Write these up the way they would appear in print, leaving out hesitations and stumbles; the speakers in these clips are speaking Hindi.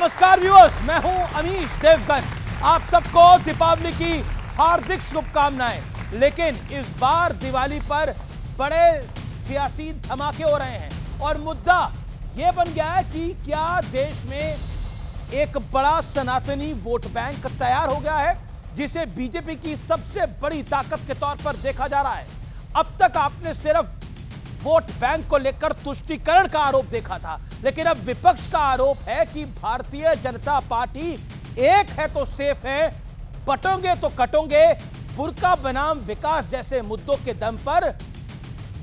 नमस्कार व्यूअर्स, मैं हूं अमीश देवगन। आप सबको दीपावली की हार्दिक शुभकामनाएं। लेकिन इस बार दिवाली पर बड़े सियासी धमाके हो रहे हैं और मुद्दा यह बन गया है कि क्या देश में एक बड़ा सनातनी वोट बैंक तैयार हो गया है, जिसे बीजेपी की सबसे बड़ी ताकत के तौर पर देखा जा रहा है। अब तक आपने सिर्फ वोट बैंक को लेकर तुष्टीकरण का आरोप देखा था, लेकिन अब विपक्ष का आरोप है कि भारतीय जनता पार्टी एक है तो सेफ है, बटोंगे तो कटोंगे, बुर्का बनाम विकास जैसे मुद्दों के दम पर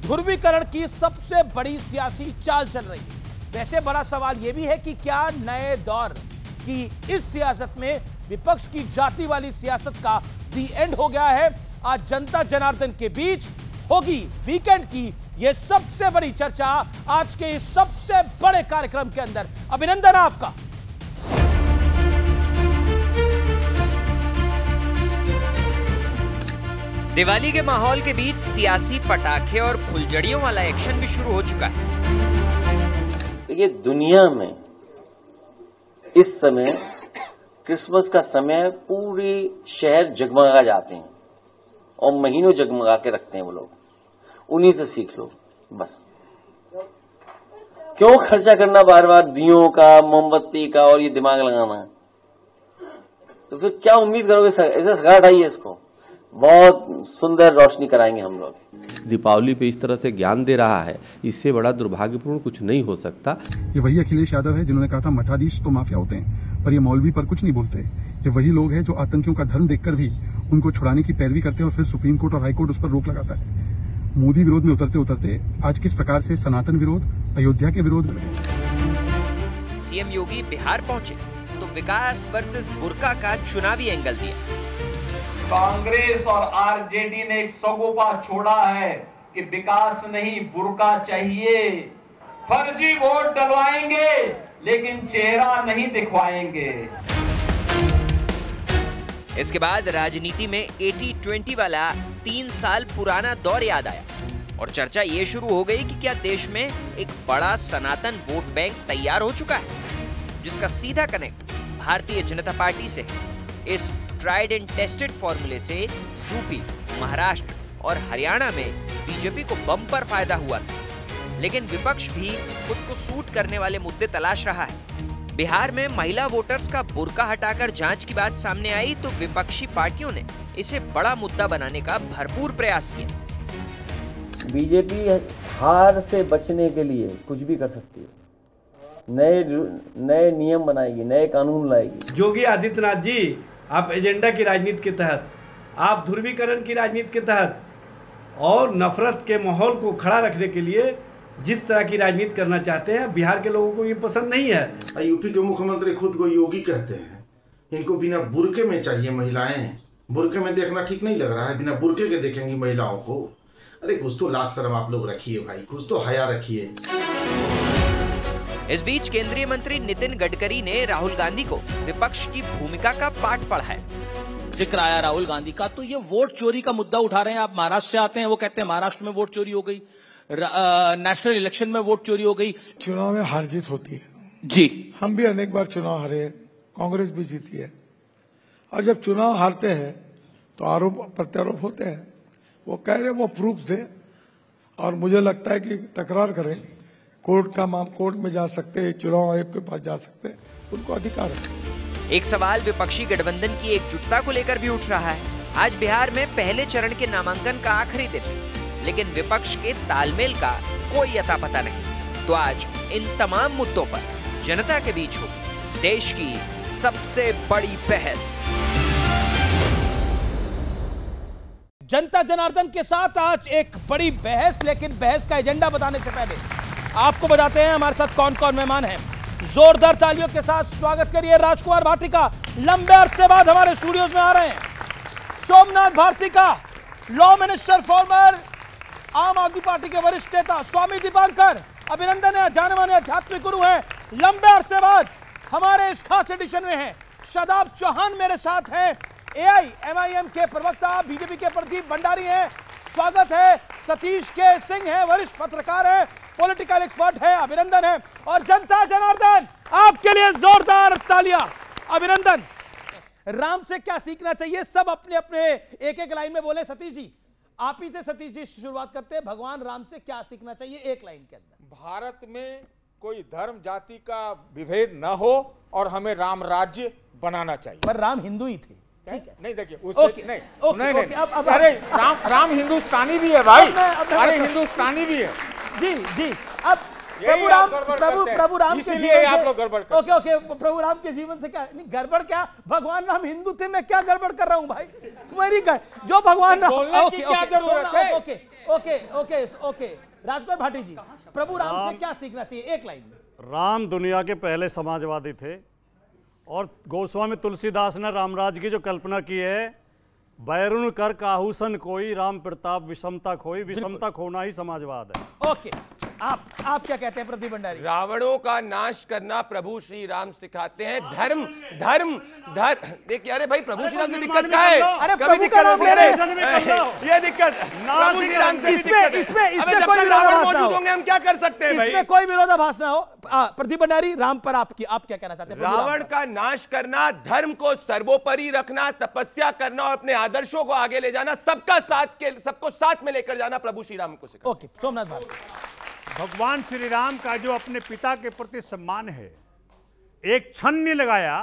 ध्रुवीकरण की सबसे बड़ी सियासी चाल चल रही है। वैसे बड़ा सवाल यह भी है कि क्या नए दौर की इस सियासत में विपक्ष की जाति वाली सियासत का दी एंड हो गया है। आज जनता जनार्दन के बीच होगी वीकेंड की यह सबसे बड़ी चर्चा आज के इस सबसे बड़े कार्यक्रम के अंदर। अभिनंदन आपका। दिवाली के माहौल के बीच सियासी पटाखे और फुलझड़ियों वाला एक्शन भी शुरू हो चुका है। ये दुनिया में इस समय क्रिसमस का समय पूरी शहर जगमगा जाते हैं और महीनों जगमगा के रखते हैं वो लोग। उन्हीं से सीख लो बस। क्यों खर्चा करना बार बार दियों का, मोमबत्ती का और ये दिमाग लगाना? तो फिर क्या उम्मीद करोगे? ऐसे सगाट आई है, इसको बहुत सुंदर रोशनी कराएंगे हम लोग। दीपावली पे इस तरह से ज्ञान दे रहा है, इससे बड़ा दुर्भाग्यपूर्ण कुछ नहीं हो सकता। ये वही अखिलेश यादव है जिन्होंने कहा था मठाधीश तो माफिया होते हैं, पर ये मौलवी पर कुछ नहीं बोलते। ये वही लोग हैं जो आतंकियों का धर्म देखकर भी उनको छुड़ाने की पैरवी करते हैं और फिर सुप्रीम कोर्ट और हाई कोर्ट उस पर रोक लगाता है। मोदी विरोध में उतरते उतरते आज किस प्रकार से सनातन विरोध, अयोध्या के विरोध। सीएम योगी बिहार पहुंचे तो विकास वर्सेस बुर्का का चुनावी एंगल दिया। कांग्रेस और आरजेडी ने एक सगोपा छोड़ा है कि विकास नहीं बुर्का चाहिए। फर्जी वोट डलवाएंगे लेकिन चेहरा नहीं दिखवाएंगे। इसके बाद राजनीति में 80-20 वाला 3 साल पुराना दौर याद आया और चर्चा ये शुरू हो गई कि क्या देश में एक बड़ा सनातन वोट बैंक तैयार हो चुका है, जिसका सीधा कनेक्ट भारतीय जनता पार्टी से है। इस ट्राइड एंड टेस्टेड फॉर्मूले से यूपी, महाराष्ट्र और हरियाणा में बीजेपी को बम्पर फायदा हुआ था, लेकिन विपक्ष भी खुद को सूट करने वाले मुद्दे तलाश रहा है। बिहार में महिला वोटर्स का बुर्का हटाकर जांच की बात सामने आई तो विपक्षी पार्टियों ने इसे बड़ा मुद्दा बनाने का भरपूर प्रयास किया। बीजेपी हार से बचने के लिए कुछ भी कर सकती है। नए नियम बनाएगी, नए कानून लाएगी। योगी आदित्यनाथ जी, आप एजेंडा की राजनीति के तहत, आप ध्रुवीकरण की राजनीति के तहत और नफरत के माहौल को खड़ा रखने के लिए जिस तरह की राजनीति करना चाहते हैं, बिहार के लोगों को ये पसंद नहीं है। यूपी के मुख्यमंत्री खुद को योगी कहते हैं। इनको बिना बुर्के में चाहिए महिलाएं। बुर्के में देखना ठीक नहीं लग रहा है, बिना बुर्के के देखेंगी महिलाओं को। अरे कुछ तो लाज शर्म आप लोग रखिए भाई, कुछ तो हया रखिए। इस बीच केंद्रीय मंत्री नितिन गडकरी ने राहुल गांधी को विपक्ष की भूमिका का पाठ पढ़ाया। जिक्र आया राहुल गांधी का, तो ये वोट चोरी का मुद्दा उठा रहे हैं। आप महाराष्ट्र से आते हैं, वो कहते हैं महाराष्ट्र में वोट चोरी हो गई, नेशनल इलेक्शन में वोट चोरी हो गई। चुनाव में हार जीत होती है जी, हम भी अनेक बार चुनाव हारे, कांग्रेस भी जीती है। और जब चुनाव हारते हैं तो आरोप प्रत्यारोप होते हैं। वो कह रहे वो प्रूफ दे, और मुझे लगता है कि तकरार करें, कोर्ट में जा सकते हैं, चुनाव आयोग के पास जा सकते हैं, उनको अधिकार है। एक सवाल विपक्षी गठबंधन की एकजुटता को लेकर भी उठ रहा है। आज बिहार में पहले चरण के नामांकन का आखिरी दिन, लेकिन विपक्ष के तालमेल का कोई अता पता नहीं। तो आज इन तमाम मुद्दों पर जनता के बीच हो देश की सबसे बड़ी बहस। जनता जनार्दन के साथ आज एक बड़ी बहस, लेकिन बहस का एजेंडा बताने से पहले आपको बताते हैं हमारे साथ कौन कौन मेहमान हैं। जोरदार तालियों के साथ स्वागत करिए राजकुमार भारती का। लंबे अरसे बाद हमारे स्टूडियोज में आ रहे हैं। सोमनाथ भारती का, लॉ मिनिस्टर, फॉर्मर आम आदमी पार्टी के वरिष्ठ नेता। स्वामी दीपांकर, अभिनंदन है, जाने माने आध्यात्मिक गुरु हैं, लंबे अरसे बाद हमारे इस खास एडिशन में हैं। शादाब चौहान मेरे साथ हैं, AIMIM के प्रवक्ता, बीजेपी के प्रदीप भंडारी हैं, स्वागत है। सतीश के सिंह है, वरिष्ठ पत्रकार है, पॉलिटिकल एक्सपर्ट है, अभिनंदन है। और जनता जनार्दन, आपके लिए जोरदार तालियां। अभिनंदन। राम से क्या सीखना चाहिए, सब अपने अपने एक एक लाइन में बोले। सतीश जी, आप ही से सतीश जी शुरुआत करते हैं। भगवान राम से क्या सीखना चाहिए एक लाइन के अंदर? भारत में कोई धर्म जाति का विभेद न हो और हमें राम राज्य बनाना चाहिए। पर राम हिंदू ही थे, ठीक है? नहीं देखिए उससे ओके, नहीं ओके, नहीं, ओके, नहीं। अब अरे राम हिंदुस्तानी भी है भाई। अरे हिंदुस्तानी भी है जी जी। अब प्रभु राम के इसीलिए आप लोग गड़बड़ करते हैं। ओके, प्रभु राम के जीवन से क्या नहीं गड़बड़? क्या भगवान राम हिंदू थे, मैं क्या गड़बड़ कर रहा हूं भाई? मेरी जो भगवान राम, बोलने की क्या जरूरत है? ओके ओके ओके ओके राजकुमार भाटी जी, प्रभु राम से क्या सीखना चाहिए एक लाइन में? राम दुनिया के पहले समाजवादी थे और गोस्वामी तुलसीदास ने रामराज की जो कल्पना की है, बैरुन कर काहूसन कोई, राम प्रताप विषमता खोई, विषमता खोना ही समाजवाद है। ओके, आप क्या कहते हैं प्रदीप भंडारी? रावणों का नाश करना प्रभु श्री राम सिखाते हैं। धर्म धर्म धर्म देखिए, अरे भाई प्रभु श्री राम से दिक्कत क्या है? अरे प्रभु का नाम ये दिक्कत प्रभु श्री राम से इसमें कोई विरोधाभास ना हो। हम क्या कर सकते हैं भाई? इसमें कोई विरोधाभास ना हो। प्रदीप भंडारी, राम पर आप क्या कहना चाहते हैं? रावण का नाश करना, धर्म को सर्वोपरि रखना, तपस्या करना और अपने आदर्शों को आगे ले जाना, सबको साथ में लेकर जाना प्रभु श्री राम को सिखाते। ओके, सोमनाथ भाई। भगवान श्री राम का जो अपने पिता के प्रति सम्मान है, एक क्षण नहीं लगाया,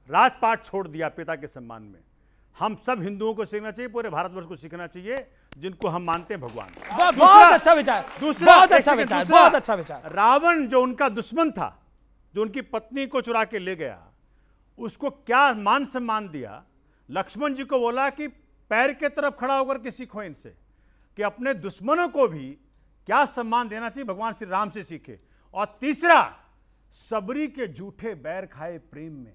राजपाट छोड़ दिया पिता के सम्मान में। हम सब हिंदुओं को सीखना चाहिए, पूरे भारतवर्ष को सीखना चाहिए, जिनको हम मानते हैं भगवान। बहुत अच्छा विचार, बहुत अच्छा विचार, बहुत अच्छा विचार। रावण जो उनका दुश्मन था, जो उनकी पत्नी को चुरा के ले गया, उसको क्या मान सम्मान दिया। लक्ष्मण जी को बोला कि पैर के तरफ खड़ा होकर के सीखो इनसे, कि अपने दुश्मनों को भी क्या सम्मान देना चाहिए, भगवान श्री राम से सीखे। और तीसरा, सबरी के झूठे बैर खाए प्रेम में।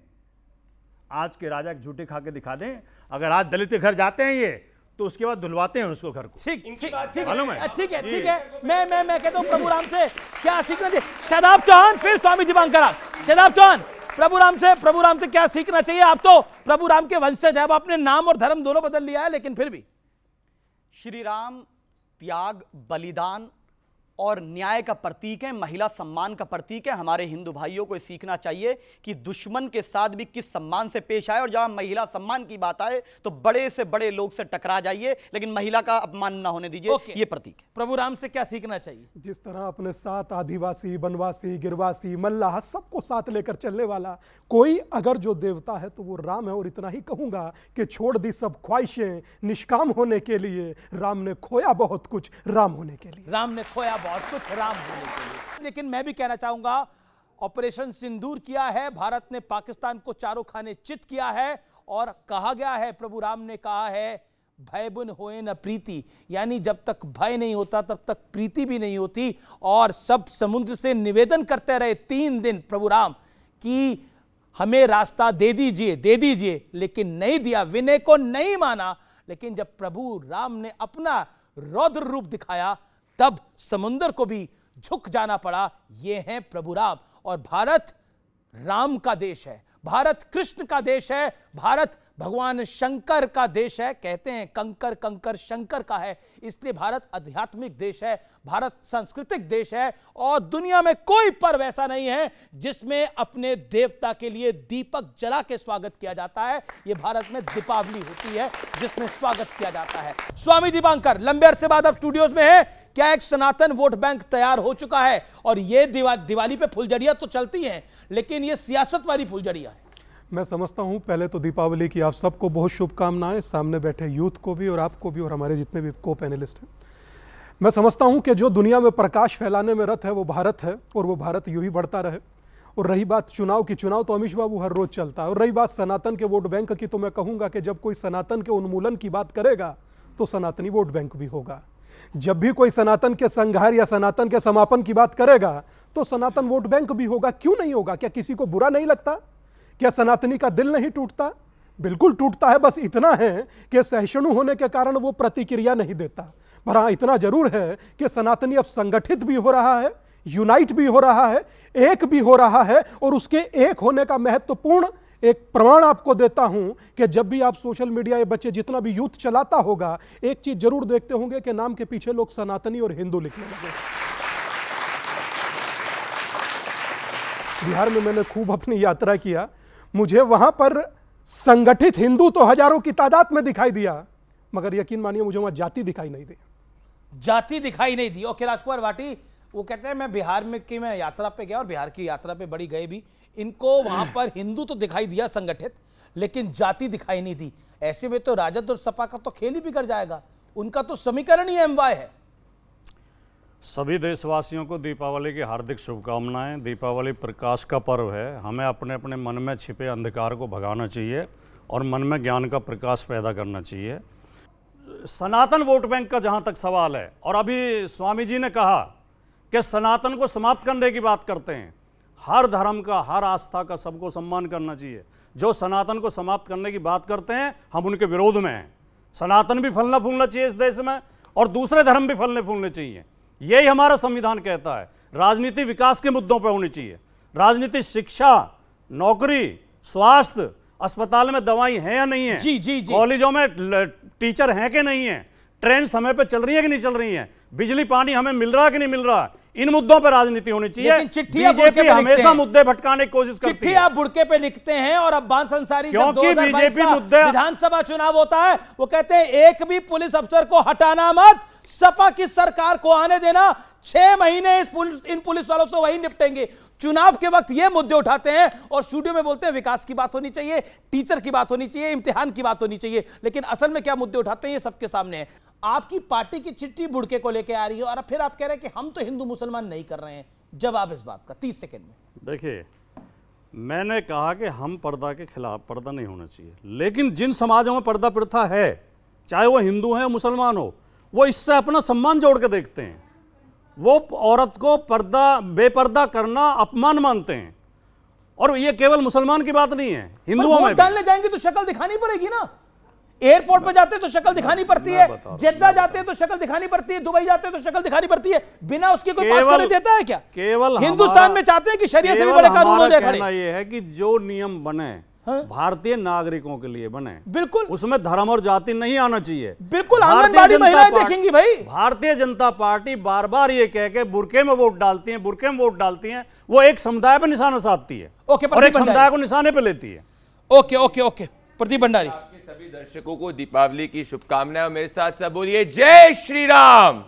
आज के राजा झूठे खा के दिखा दें, अगर आज दलित के घर जाते हैं ये, तो उसके बाद धुलवाते हैं उसको घर को। ठीक है। मैं कहता हूं प्रभु राम से क्या सीखना चाहिए? शादाब चौहान, फिर स्वामी दीपांकर। शादाब चौहान, प्रभु राम से क्या सीखना चाहिए? आप तो प्रभु राम के वंशज है, आपने नाम और धर्म दोनों बदल लिया है, लेकिन फिर भी श्री राम त्याग, बलिदान और न्याय का प्रतीक है, महिला सम्मान का प्रतीक है। हमारे हिंदू भाइयों को सीखना चाहिए कि दुश्मन के साथ भी किस सम्मान से पेश आए, और जहां महिला सम्मान की बात आए तो बड़े से बड़े लोग से टकरा जाइए, लेकिन महिला का अपमान ना होने दीजिए। ये प्रतीक है। प्रभु राम से क्या सीखना चाहिए? जिस तरह अपने साथ आदिवासी, बनवासी, गिरवासी, मल्लाह सबको साथ लेकर चलने वाला कोई अगर जो देवता है तो वो राम है। और इतना ही कहूंगा कि छोड़ दी सब ख्वाहिशें निष्काम होने के लिए, राम ने खोया बहुत कुछ राम होने के लिए। राम ने खोया बहुत कुछ राम होने के लिए। लेकिन मैं भी कहना चाहूंगा, ऑपरेशन सिंदूर किया है, भारत ने पाकिस्तान को चारों खाने चित किया है, और कहा गया है, प्रभु राम ने कहा है, भय बुन होए न प्रीति, यानी जब तक भय नहीं होता तब तक प्रीति भी नहीं होती। और सब समुद्र से निवेदन करते रहे 3 दिन प्रभु राम कि हमें रास्ता दे दीजिए, लेकिन नहीं दिया, विनय को नहीं माना। लेकिन जब प्रभु राम ने अपना रौद्र रूप दिखाया, तब समुद्र को भी झुक जाना पड़ा। ये है प्रभु राम। और भारत राम का देश है, भारत कृष्ण का देश है, भारत भगवान शंकर का देश है। कहते हैं कंकर कंकर शंकर का है, इसलिए भारत आध्यात्मिक देश है, भारत सांस्कृतिक देश है। और दुनिया में कोई पर्व ऐसा नहीं है जिसमें अपने देवता के लिए दीपक जला के स्वागत किया जाता है। यह भारत में दीपावली होती है जिसमें स्वागत किया जाता है। स्वामी दीपांकर लंबे अरसे बाद अब स्टूडियोज में है। क्या एक सनातन वोट बैंक तैयार हो चुका है? और ये दिवाली पे फुलझड़ियां तो चलती हैं, लेकिन ये सियासत वाली फुलझड़ियां हैं। मैं समझता हूं पहले तो दीपावली की आप सबको बहुत शुभकामनाएं, सामने बैठे यूथ को भी और आपको भी और हमारे जितने भी को पैनलिस्ट हैं। मैं समझता हूं कि जो दुनिया में प्रकाश फैलाने में रत है वो भारत है, और वो भारत यूं ही बढ़ता रहे। और रही बात चुनाव की, चुनाव तो अमीश बाबू हर रोज चलता है। और रही बात सनातन के वोट बैंक की, तो मैं कहूँगा कि जब कोई सनातन के उन्मूलन की बात करेगा तो सनातनी वोट बैंक भी होगा। जब भी कोई सनातन के संहार या सनातन के समापन की बात करेगा तो सनातन वोट बैंक भी होगा। क्यों नहीं होगा? क्या किसी को बुरा नहीं लगता? क्या सनातनी का दिल नहीं टूटता? बिल्कुल टूटता है। बस इतना है कि सहिष्णु होने के कारण वो प्रतिक्रिया नहीं देता। पर हाँ, इतना जरूर है कि सनातनी अब संगठित भी हो रहा है, यूनाइट भी हो रहा है, एक भी हो रहा है। और उसके एक होने का महत्वपूर्ण एक प्रमाण आपको देता हूं कि जब भी आप सोशल मीडिया ये बच्चे जितना भी यूथ चलाता होगा, एक चीज जरूर देखते होंगे कि नाम के पीछे लोग सनातनी और हिंदू लिखने लगे। बिहार में मैंने खूब अपनी यात्रा किया, मुझे वहां पर संगठित हिंदू तो हजारों की तादाद में दिखाई दिया, मगर यकीन मानिए मुझे वहां जाति दिखाई नहीं दी। जाति दिखाई नहीं दी। ओके राजकुमार भाटी, वो कहते हैं मैं बिहार में की मैं यात्रा पे गया और बिहार की यात्रा पे बड़ी गए भी, इनको वहां पर हिंदू तो दिखाई दिया संगठित, लेकिन जाति दिखाई नहीं दी। ऐसे में तो राजद और सपा का तो खेल ही बिगड़ जाएगा, उनका तो समीकरण ही एमवाय है। सभी देशवासियों को दीपावली की हार्दिक शुभकामनाएं। दीपावली प्रकाश का पर्व है, हमें अपने अपने मन में छिपे अंधकार को भगाना चाहिए और मन में ज्ञान का प्रकाश पैदा करना चाहिए। सनातन वोट बैंक का जहां तक सवाल है, और अभी स्वामी जी ने कहा कि सनातन को समाप्त करने की बात करते हैं, हर धर्म का, हर आस्था का सबको सम्मान करना चाहिए। जो सनातन को समाप्त करने की बात करते हैं हम उनके विरोध में हैं। सनातन भी फलना फूलना चाहिए इस देश में और दूसरे धर्म भी फलने फूलने चाहिए, यही हमारा संविधान कहता है। राजनीति विकास के मुद्दों पर होनी चाहिए। राजनीति शिक्षा, नौकरी, स्वास्थ्य, अस्पताल में दवाई है या नहीं है, जी जी जी, कॉलेजों में टीचर हैं कि नहीं है, ट्रेन समय पर चल रही है कि नहीं चल रही है, बिजली पानी हमें मिल रहा है कि नहीं मिल रहा, इन मुद्दों पर राजनीति होनी चाहिए। बीजेपी हमेशा मुद्दे भटकाने की कोशिश करती है। चिट्ठी आप बुड़के पे लिखते हैं और अब्बास अंसारी जब 2022 का विधानसभा चुनाव होता है वो कहते हैं एक भी पुलिस अफसर को हटाना मत, सपा की सरकार को आने देना, 6 महीने इन पुलिस वालों से वही निपटेंगे। चुनाव के वक्त ये मुद्दे उठाते हैं और स्टूडियो में बोलते हैं विकास की बात होनी चाहिए, टीचर की बात होनी चाहिए, इम्तिहान की बात होनी चाहिए, लेकिन असल में क्या मुद्दे उठाते हैं ये सबके सामने है। आपकी पार्टी की चिट्ठी बुड़के को लेकर आ रही है और फिर आप कह रहे हैं कि हम तो हिंदू मुसलमान नहीं कर रहे हैं। जवाब इस बात का 30 सेकंड में। देखिए, मैंने कहा कि हम पर्दा के खिलाफ, पर्दा नहीं होना चाहिए, लेकिन जिन समाजों में पर्दा प्रथा है, चाहे वो हिंदू है मुसलमान हो, वो इससे अपना सम्मान जोड़ के देखते हैं। वो औरत को पर्दा बेपर्दा करना अपमान मानते हैं, और ये केवल मुसलमान की बात नहीं है, हिंदुओं में डालने जाएंगे तो शक्ल दिखानी पड़ेगी ना। एयरपोर्ट पे जाते तो शक्ल दिखानी पड़ती है, जेद्दा जाते तो शक्ल दिखानी पड़ती है, दुबई जाते तो शक्ल दिखानी पड़ती है, बिना उसके कोई पास करने देता है क्या? केवल हिंदुस्तान में चाहते हैं कि शरीयत से भी बड़े कानून हो जाए खड़े। ये है कि जो नियम बने भारतीय नागरिकों के लिए बने, बिल्कुल उसमें धर्म और जाति नहीं आना चाहिए। बिल्कुल आंगनबाड़ी महिलाएं देखेंगी भाई। भारतीय जनता पार्टी बार बार ये कह के बुरके में वोट डालती है, बुरके में वोट डालती है, वो एक समुदाय पर निशाना साधती है और एक समुदाय को निशाने पर लेती है। Okay okay okay, Pradeep Bhandari. सभी दर्शकों को दीपावली की शुभकामनाएं। मेरे साथ सब बोलिए जय श्री राम।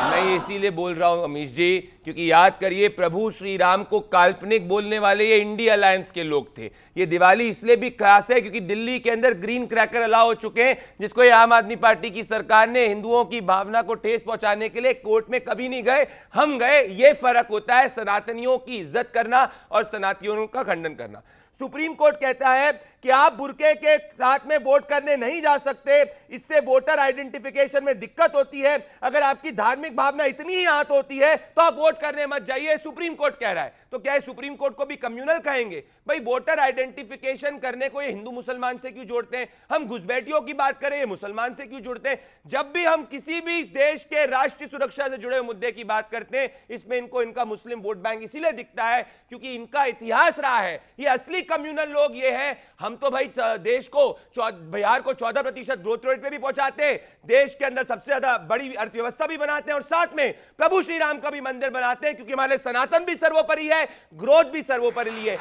मैं ये इसीलिए बोल रहा हूं अमीश जी, क्योंकि याद करिए प्रभु श्री राम को काल्पनिक बोलने वाले ये इंडिया अलायंस के लोग थे। ये दिवाली इसलिए भी खास है क्योंकि दिल्ली के अंदर ग्रीन क्रैकर अलाउ हो चुके हैं, जिसको ये आम आदमी पार्टी की सरकार ने हिंदुओं की भावना को ठेस पहुंचाने के लिए कोर्ट में कभी नहीं गए, हम गए। ये फर्क होता है सनातनियों की इज्जत करना और सनातनियों का खंडन करना। सुप्रीम कोर्ट कहता है कि आप बुरके के साथ में वोट करने नहीं जा सकते, इससे वोटर आइडेंटिफिकेशन में दिक्कत होती है। अगर आपकी धार्मिक भावना इतनी ही आहत होती है तो आप वोट करने मत जाइए, सुप्रीम कोर्ट कह रहा है। तो क्या है सुप्रीम कोर्ट को भी कम्युनल कहेंगे? भाई वोटर आइडेंटिफिकेशन करने को ये हिंदू मुसलमान से क्यों जोड़ते हैं? हम घुसपैठियों की बात करें, ये मुसलमान से क्यों जोड़ते हैं? जब भी हम किसी भी देश के राष्ट्रीय सुरक्षा से जुड़े मुद्दे की बात करते हैं, इसमें इनको इनका मुस्लिम वोट बैंक इसीलिए दिखता है क्योंकि इनका इतिहास रहा है। ये असली कम्युनल लोग ये हैं। हम तो भाई देश को, बिहार को 14% ग्रोथ रेट पे भी पहुंचाते हैं, देश के अंदर सबसे ज्यादा बड़ी अर्थव्यवस्था भी बनाते हैं और साथ में प्रभु श्री राम का भी मंदिर बनाते हैं, क्योंकि हमारे सनातन भी सर्वोपरि है, ग्रोथ भी सर्वोपरि है।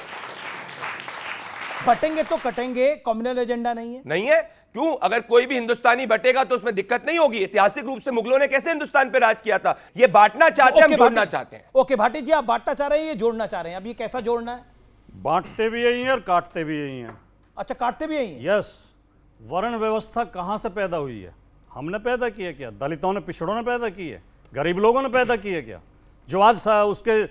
बटेंगे तो कटेंगे, कम्युनल एजेंडा नहीं है। नहीं है क्यों? अगर कोई भी हिंदुस्तानी बटेगा तो उसमें दिक्कत नहीं होगी। ऐतिहासिक रूप से मुगलों ने कैसे हिंदुस्तान पे राज किया था? ये बांटना चाहते हैं, हम जोड़ना चाहते हैं। ओके भाटी जी, आप बांटना चाह रहे हैं, ये जोड़ना चाह रहे हैं, अब ये कैसा जोड़ना है? बांटते भी यही है और काटते भी यही है। अच्छा, काटते भी यही है। यस। वर्ण व्यवस्था कहां से पैदा हुई है? हमने पैदा की है क्या? दलितों ने, पिछड़ों ने पैदा की है? गरीब लोगों ने पैदा की है क्या? जो आज उसके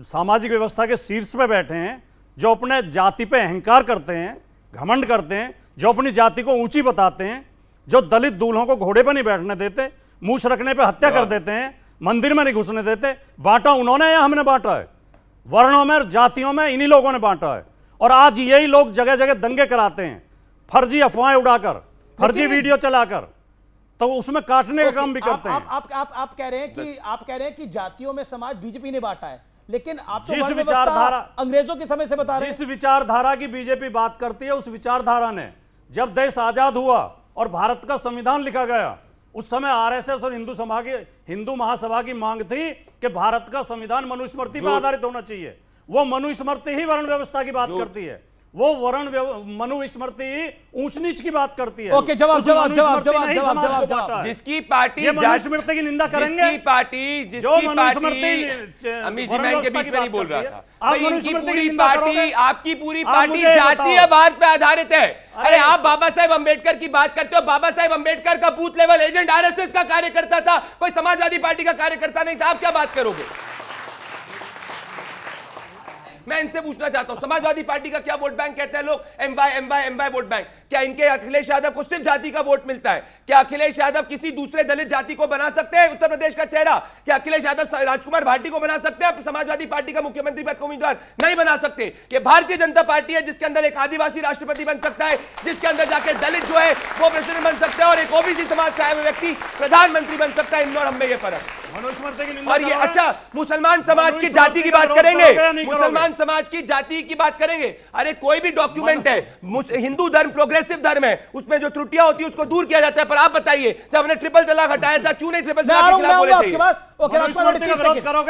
सामाजिक व्यवस्था के शीर्ष पे बैठे हैं, जो अपने जाति पे अहंकार करते हैं, घमंड करते हैं, जो अपनी जाति को ऊंची बताते हैं, जो दलित दूल्हों को घोड़े पर नहीं बैठने देते, मूछ रखने पे हत्या कर देते हैं, मंदिर में नहीं घुसने देते, बांटा उन्होंने या हमने बांटा है? वर्णों में और जातियों में इन्हीं लोगों ने बांटा है। और आज यही लोग जगह जगह दंगे कराते हैं, फर्जी अफवाहें उड़ाकर, फर्जी वीडियो चलाकर, तो उसमें काटने का काम भी करते हैं। आप कह रहे हैं कि जातियों में समाज बीजेपी ने बांटा है, लेकिन आप तो जिस वर्ण विचारधारा व्यवस्था अंग्रेजों के समय से बता रहे हैं। जिस विचारधारा की बीजेपी बात करती है, उस विचारधारा ने जब देश आजाद हुआ और भारत का संविधान लिखा गया, उस समय आरएसएस और हिंदू महासभा की मांग थी कि भारत का संविधान मनुस्मृति पर आधारित होना चाहिए। वो मनुस्मृति ही वर्ण व्यवस्था की बात करती है, वो मनुस्मृति ऊंच नीच की बात करती है। ओके, जवाब। जिसकी पार्टी ये मनुस्मृति की निंदा करेंगे, जिसकी पार्टी अमित जी, मैं इनके बीच में नहीं बोल रहा था, इनकी पूरी पार्टी, आपकी पूरी पार्टी जातीयवाद पे आधारित है। अरे आप बाबा साहेब अंबेडकर की बात करते हो, बाबा साहेब अंबेडकर का बूथ लेवल एजेंट आरएसएस का कार्यकर्ता था, कोई समाजवादी पार्टी का कार्यकर्ता नहीं था। आप क्या बात करोगे? मैं इनसे पूछना चाहता हूं, समाजवादी पार्टी का क्या वोट बैंक कहते हैं लोग? MY vote bank. क्या इनके अखिलेश यादव को सिर्फ जाति का वोट मिलता है? क्या अखिलेश यादव किसी दूसरे दलित जाति को बना सकते हैं उत्तर प्रदेश का चेहरा? क्या अखिलेश यादव राजकुमार भाटी को बना सकते हैं समाजवादी पार्टी का मुख्यमंत्री पद का उम्मीदवार? नहीं बना सकते। ये भारतीय जनता पार्टी है जिसके अंदर एक आदिवासी राष्ट्रपति बन सकता है, जिसके अंदर जाके दलित जो है वो प्रेसिडेंट बन सकता है और एक ओबीसी समाज का व्यक्ति प्रधानमंत्री बन सकता है। इन और हम में ये फर्क। और ये अच्छा, मुसलमान समाज की जाति की बात करेंगे, मुसलमान समाज की जाति की बात करेंगे। अरे कोई भी डॉक्यूमेंट है, हिंदू धर्म प्रोग्रेसिव धर्म है, उसमें जो त्रुटियां होती है उसको दूर किया जाता है। पर आप बताइए, जब हमने ट्रिपल तलाक हटाया था, क्यों नहीं ट्रिपल तलाक के खिलाफ बोले थे?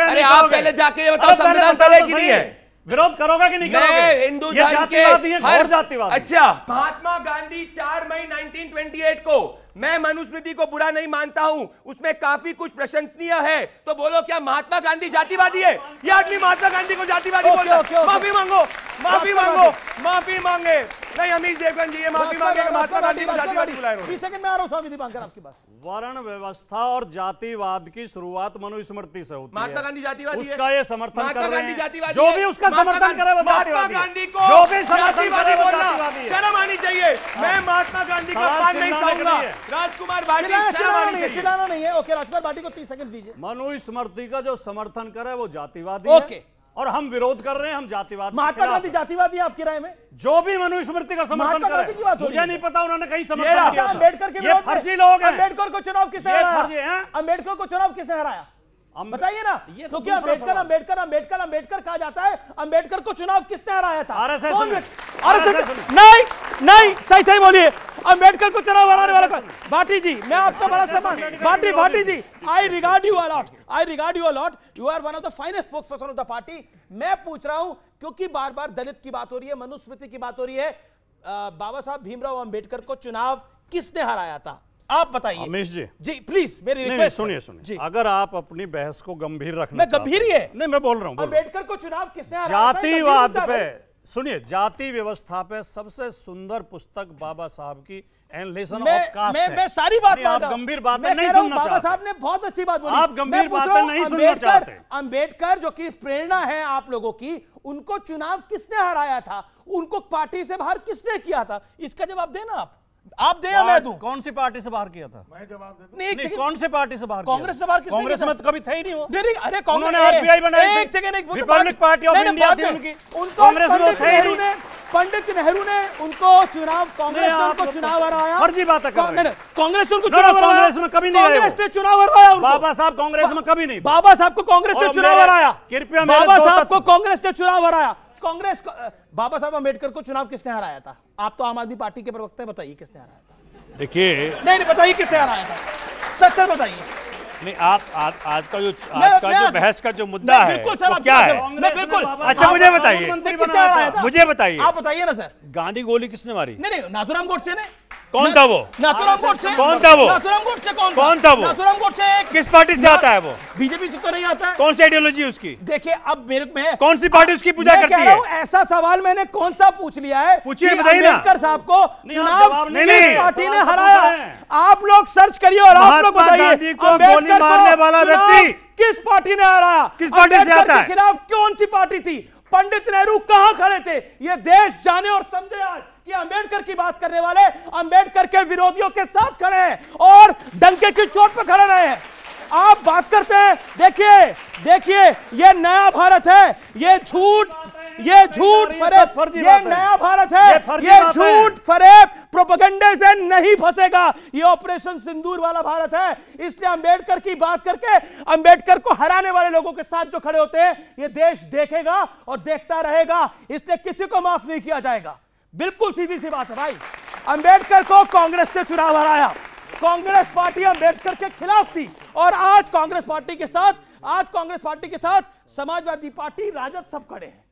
अरे आप पहले जाके ये बताओ, संविधान तले की नहीं है, विरोध करोगे कि नहीं करोगे? हिंदू जातिवादी है, घोर जातिवादी। अच्छा, महात्मा गांधी 4 मई 1928 को, मैं मनुस्मृति को बुरा नहीं मानता हूं, उसमें काफी कुछ प्रशंसनीय है, तो बोलो क्या महात्मा गांधी जातिवादी है? ये आदमी महात्मा गांधी को जातिवादी बोल रहा है। माफी मांगो, माफी मांगो, माफी मांगे। नहीं, अमित देवगन जी ये माफी मांगे, महात्मा गांधी को जातिवादी बुलाए। 30 सेकंड में आ रहा हूं स्वामी दीपांकर आपके पास। वर्ण व्यवस्था और जातिवाद की शुरुआत मनुस्मृति से होती है। महात्मा गांधी जातिवादी है, उसका ये समर्थन कर रहे हैं। जो भी उसका समर्थन करे वो जातिवादी है। गांधी को जो भी समर्थन करे वो जातिवादी है। शर्म आनी चाहिए। मैं महात्मा गांधी का पान नहीं खाऊंगा। राजकुमार भाटी चिल्लाना नहीं है। ओके, राजकुमार भाटी को 30 सेकंड दीजिए। मनुस्मृति का जो समर्थन करे वो जातिवादी है और हम विरोध कर रहे हैं, हम जातिवाद। महात्मा गांधी जातिवादी है आपकी राय में? जो भी मनुस्मृति का समर्थन करे, मुझे नहीं पता उन्होंने कहीं समर्थन किया। अम्बेडकर के ये फर्जी लोग हैं। अम्बेडकर को चुनाव किसने हराया? अम्बेडकर को चुनाव किसने हराया? बताइए ना। तो क्या अम्बेडकर कहा जाता है? अम्बेडकर को चुनाव किसने हराया था? आरएसएस। नहीं, सही बोलिए। अम्बेडकर को चुनाव हराने वाला कौन? भाटी जी, मैं आपका बड़ा सम्मान। Bhati ji, I regard you a lot. You are one of the finest spokesperson of the party. मैं पूछ रहा हूं क्योंकि बार बार दलित की बात हो रही है, मनुस्मृति की बात हो रही है। बाबा साहब भीमराव अम्बेडकर को चुनाव किसने हराया था? आप बताइए। अमीश जी प्लीज मेरी रिक्वेस्ट। सुनिए, अगर आप अपनी बहस को गंभीर रखना, मैं गंभीर ही है। नहीं, मैं बोल रहा हूं। अम्बेडकर को चुनाव किसने हराया? जातिवाद पे सुनिए, जाति व्यवस्था पे सबसे सुंदर पुस्तक बाबा साहब की एनालिसिस ऑफ कास्ट है। मैं सारी बात आप गंभीर बातें नहीं सुनना चाहते। बाबा साहब ने बहुत अच्छी बात बोली। आप गंभीर बातें नहीं सुनना चाहते। अम्बेडकर जो कि प्रेरणा है आप लोगों की, उनको चुनाव किसने हराया था? उनको पार्टी से बाहर किसने किया था? इसका जवाब देना आप दे या मैं दूं? कौन सी पार्टी से बाहर किया था? मैं जवाब देता हूं। नहीं, कौन सी पार्टी से बाहर? कांग्रेस से बाहर किसने? कांग्रेस में तो कभी थे ही नहीं वो। नहीं, अरे कांग्रेस ने आरपीआई बनाई थी। एक second, Republic party of India थी उनकी। कांग्रेस में थे ही नहीं। पंडित नेहरू ने उनको चुनाव, कांग्रेस ने उनको चुनाव हराया। फर्जी बातें कर रहे हैं। कांग्रेस ने उनको चुनाव हराया। कांग्रेस में कभी नहीं आए। कांग्रेस ने चुनाव हराया उनको। बाबा साहब कांग्रेस में कभी नहीं। बाबा साहब को कांग्रेस ने चुनाव हराया। कृपया बाबा साहब को कांग्रेस ने चुनाव हराया। कांग्रेस को, बाबा साहब अम्बेडकर को चुनाव किसने हराया था? आप तो आम आदमी पार्टी के प्रवक्ता हैं, बताइए किसने हराया था? देखिए, नहीं बताइए किसने हराया था, सच बताइए। नहीं, आप आज का जो बहस का जो मुद्दा है वो क्या है? बिल्कुल। अच्छा, मुझे बताइए, मुझे बताइए। आप बताइए ना सर। गांधी गोली किसने मारी? नहीं, नाथूराम गोडसे ने। कौन था वो? नाथूराम गोडसे। कौन था वो? नाथूराम गोडसे कौन था वो? नाथूराम गोडसे किस पार्टी से आता है वो? बीजेपी से तो नहीं आता है। कौन सी आइडियोलॉजी उसकी? देखिए, अब मेरे में कौन सी पार्टी उसकी पूजा करती है? ऐसा सवाल मैंने कौन सा पूछ लिया है? पूछिए, बताइए ना। अम्बेडकर साहब को चुनाव किस पार्टी ने हराया? आप लोग सर्च करिए और आप लोग बताइए अम्बेडकर मारने वाला व्यक्ति किस पार्टी ने हराया? किस पार्टी से आता है? के खिलाफ कौन सी पार्टी थी? पंडित नेहरू कहां खड़े थे? ये देश जाने और समझे आज कि अम्बेडकर की बात करने वाले अम्बेडकर के विरोधियों के साथ खड़े हैं और डंके की चोट पर खड़े रहे हैं। आप बात करते हैं, देखिए ये नया भारत है, ये झूठ फरेब, ये नया भारत है, ये झूठ फरेब प्रोपेगेंडे से नहीं फंसेगा। ये ऑपरेशन सिंदूर वाला भारत है, इसलिए अंबेडकर की बात करके अंबेडकर को हराने वाले लोगों के साथ जो खड़े होते हैं ये देश देखेगा और देखता रहेगा, इसलिए किसी को माफ नहीं किया जाएगा। बिल्कुल सीधी सी बात है भाई। अंबेडकर को कांग्रेस ने चुनाव हराया, कांग्रेस पार्टी अंबेडकर के खिलाफ थी और आज कांग्रेस पार्टी के साथ समाजवादी पार्टी, राजद सब खड़े हैं।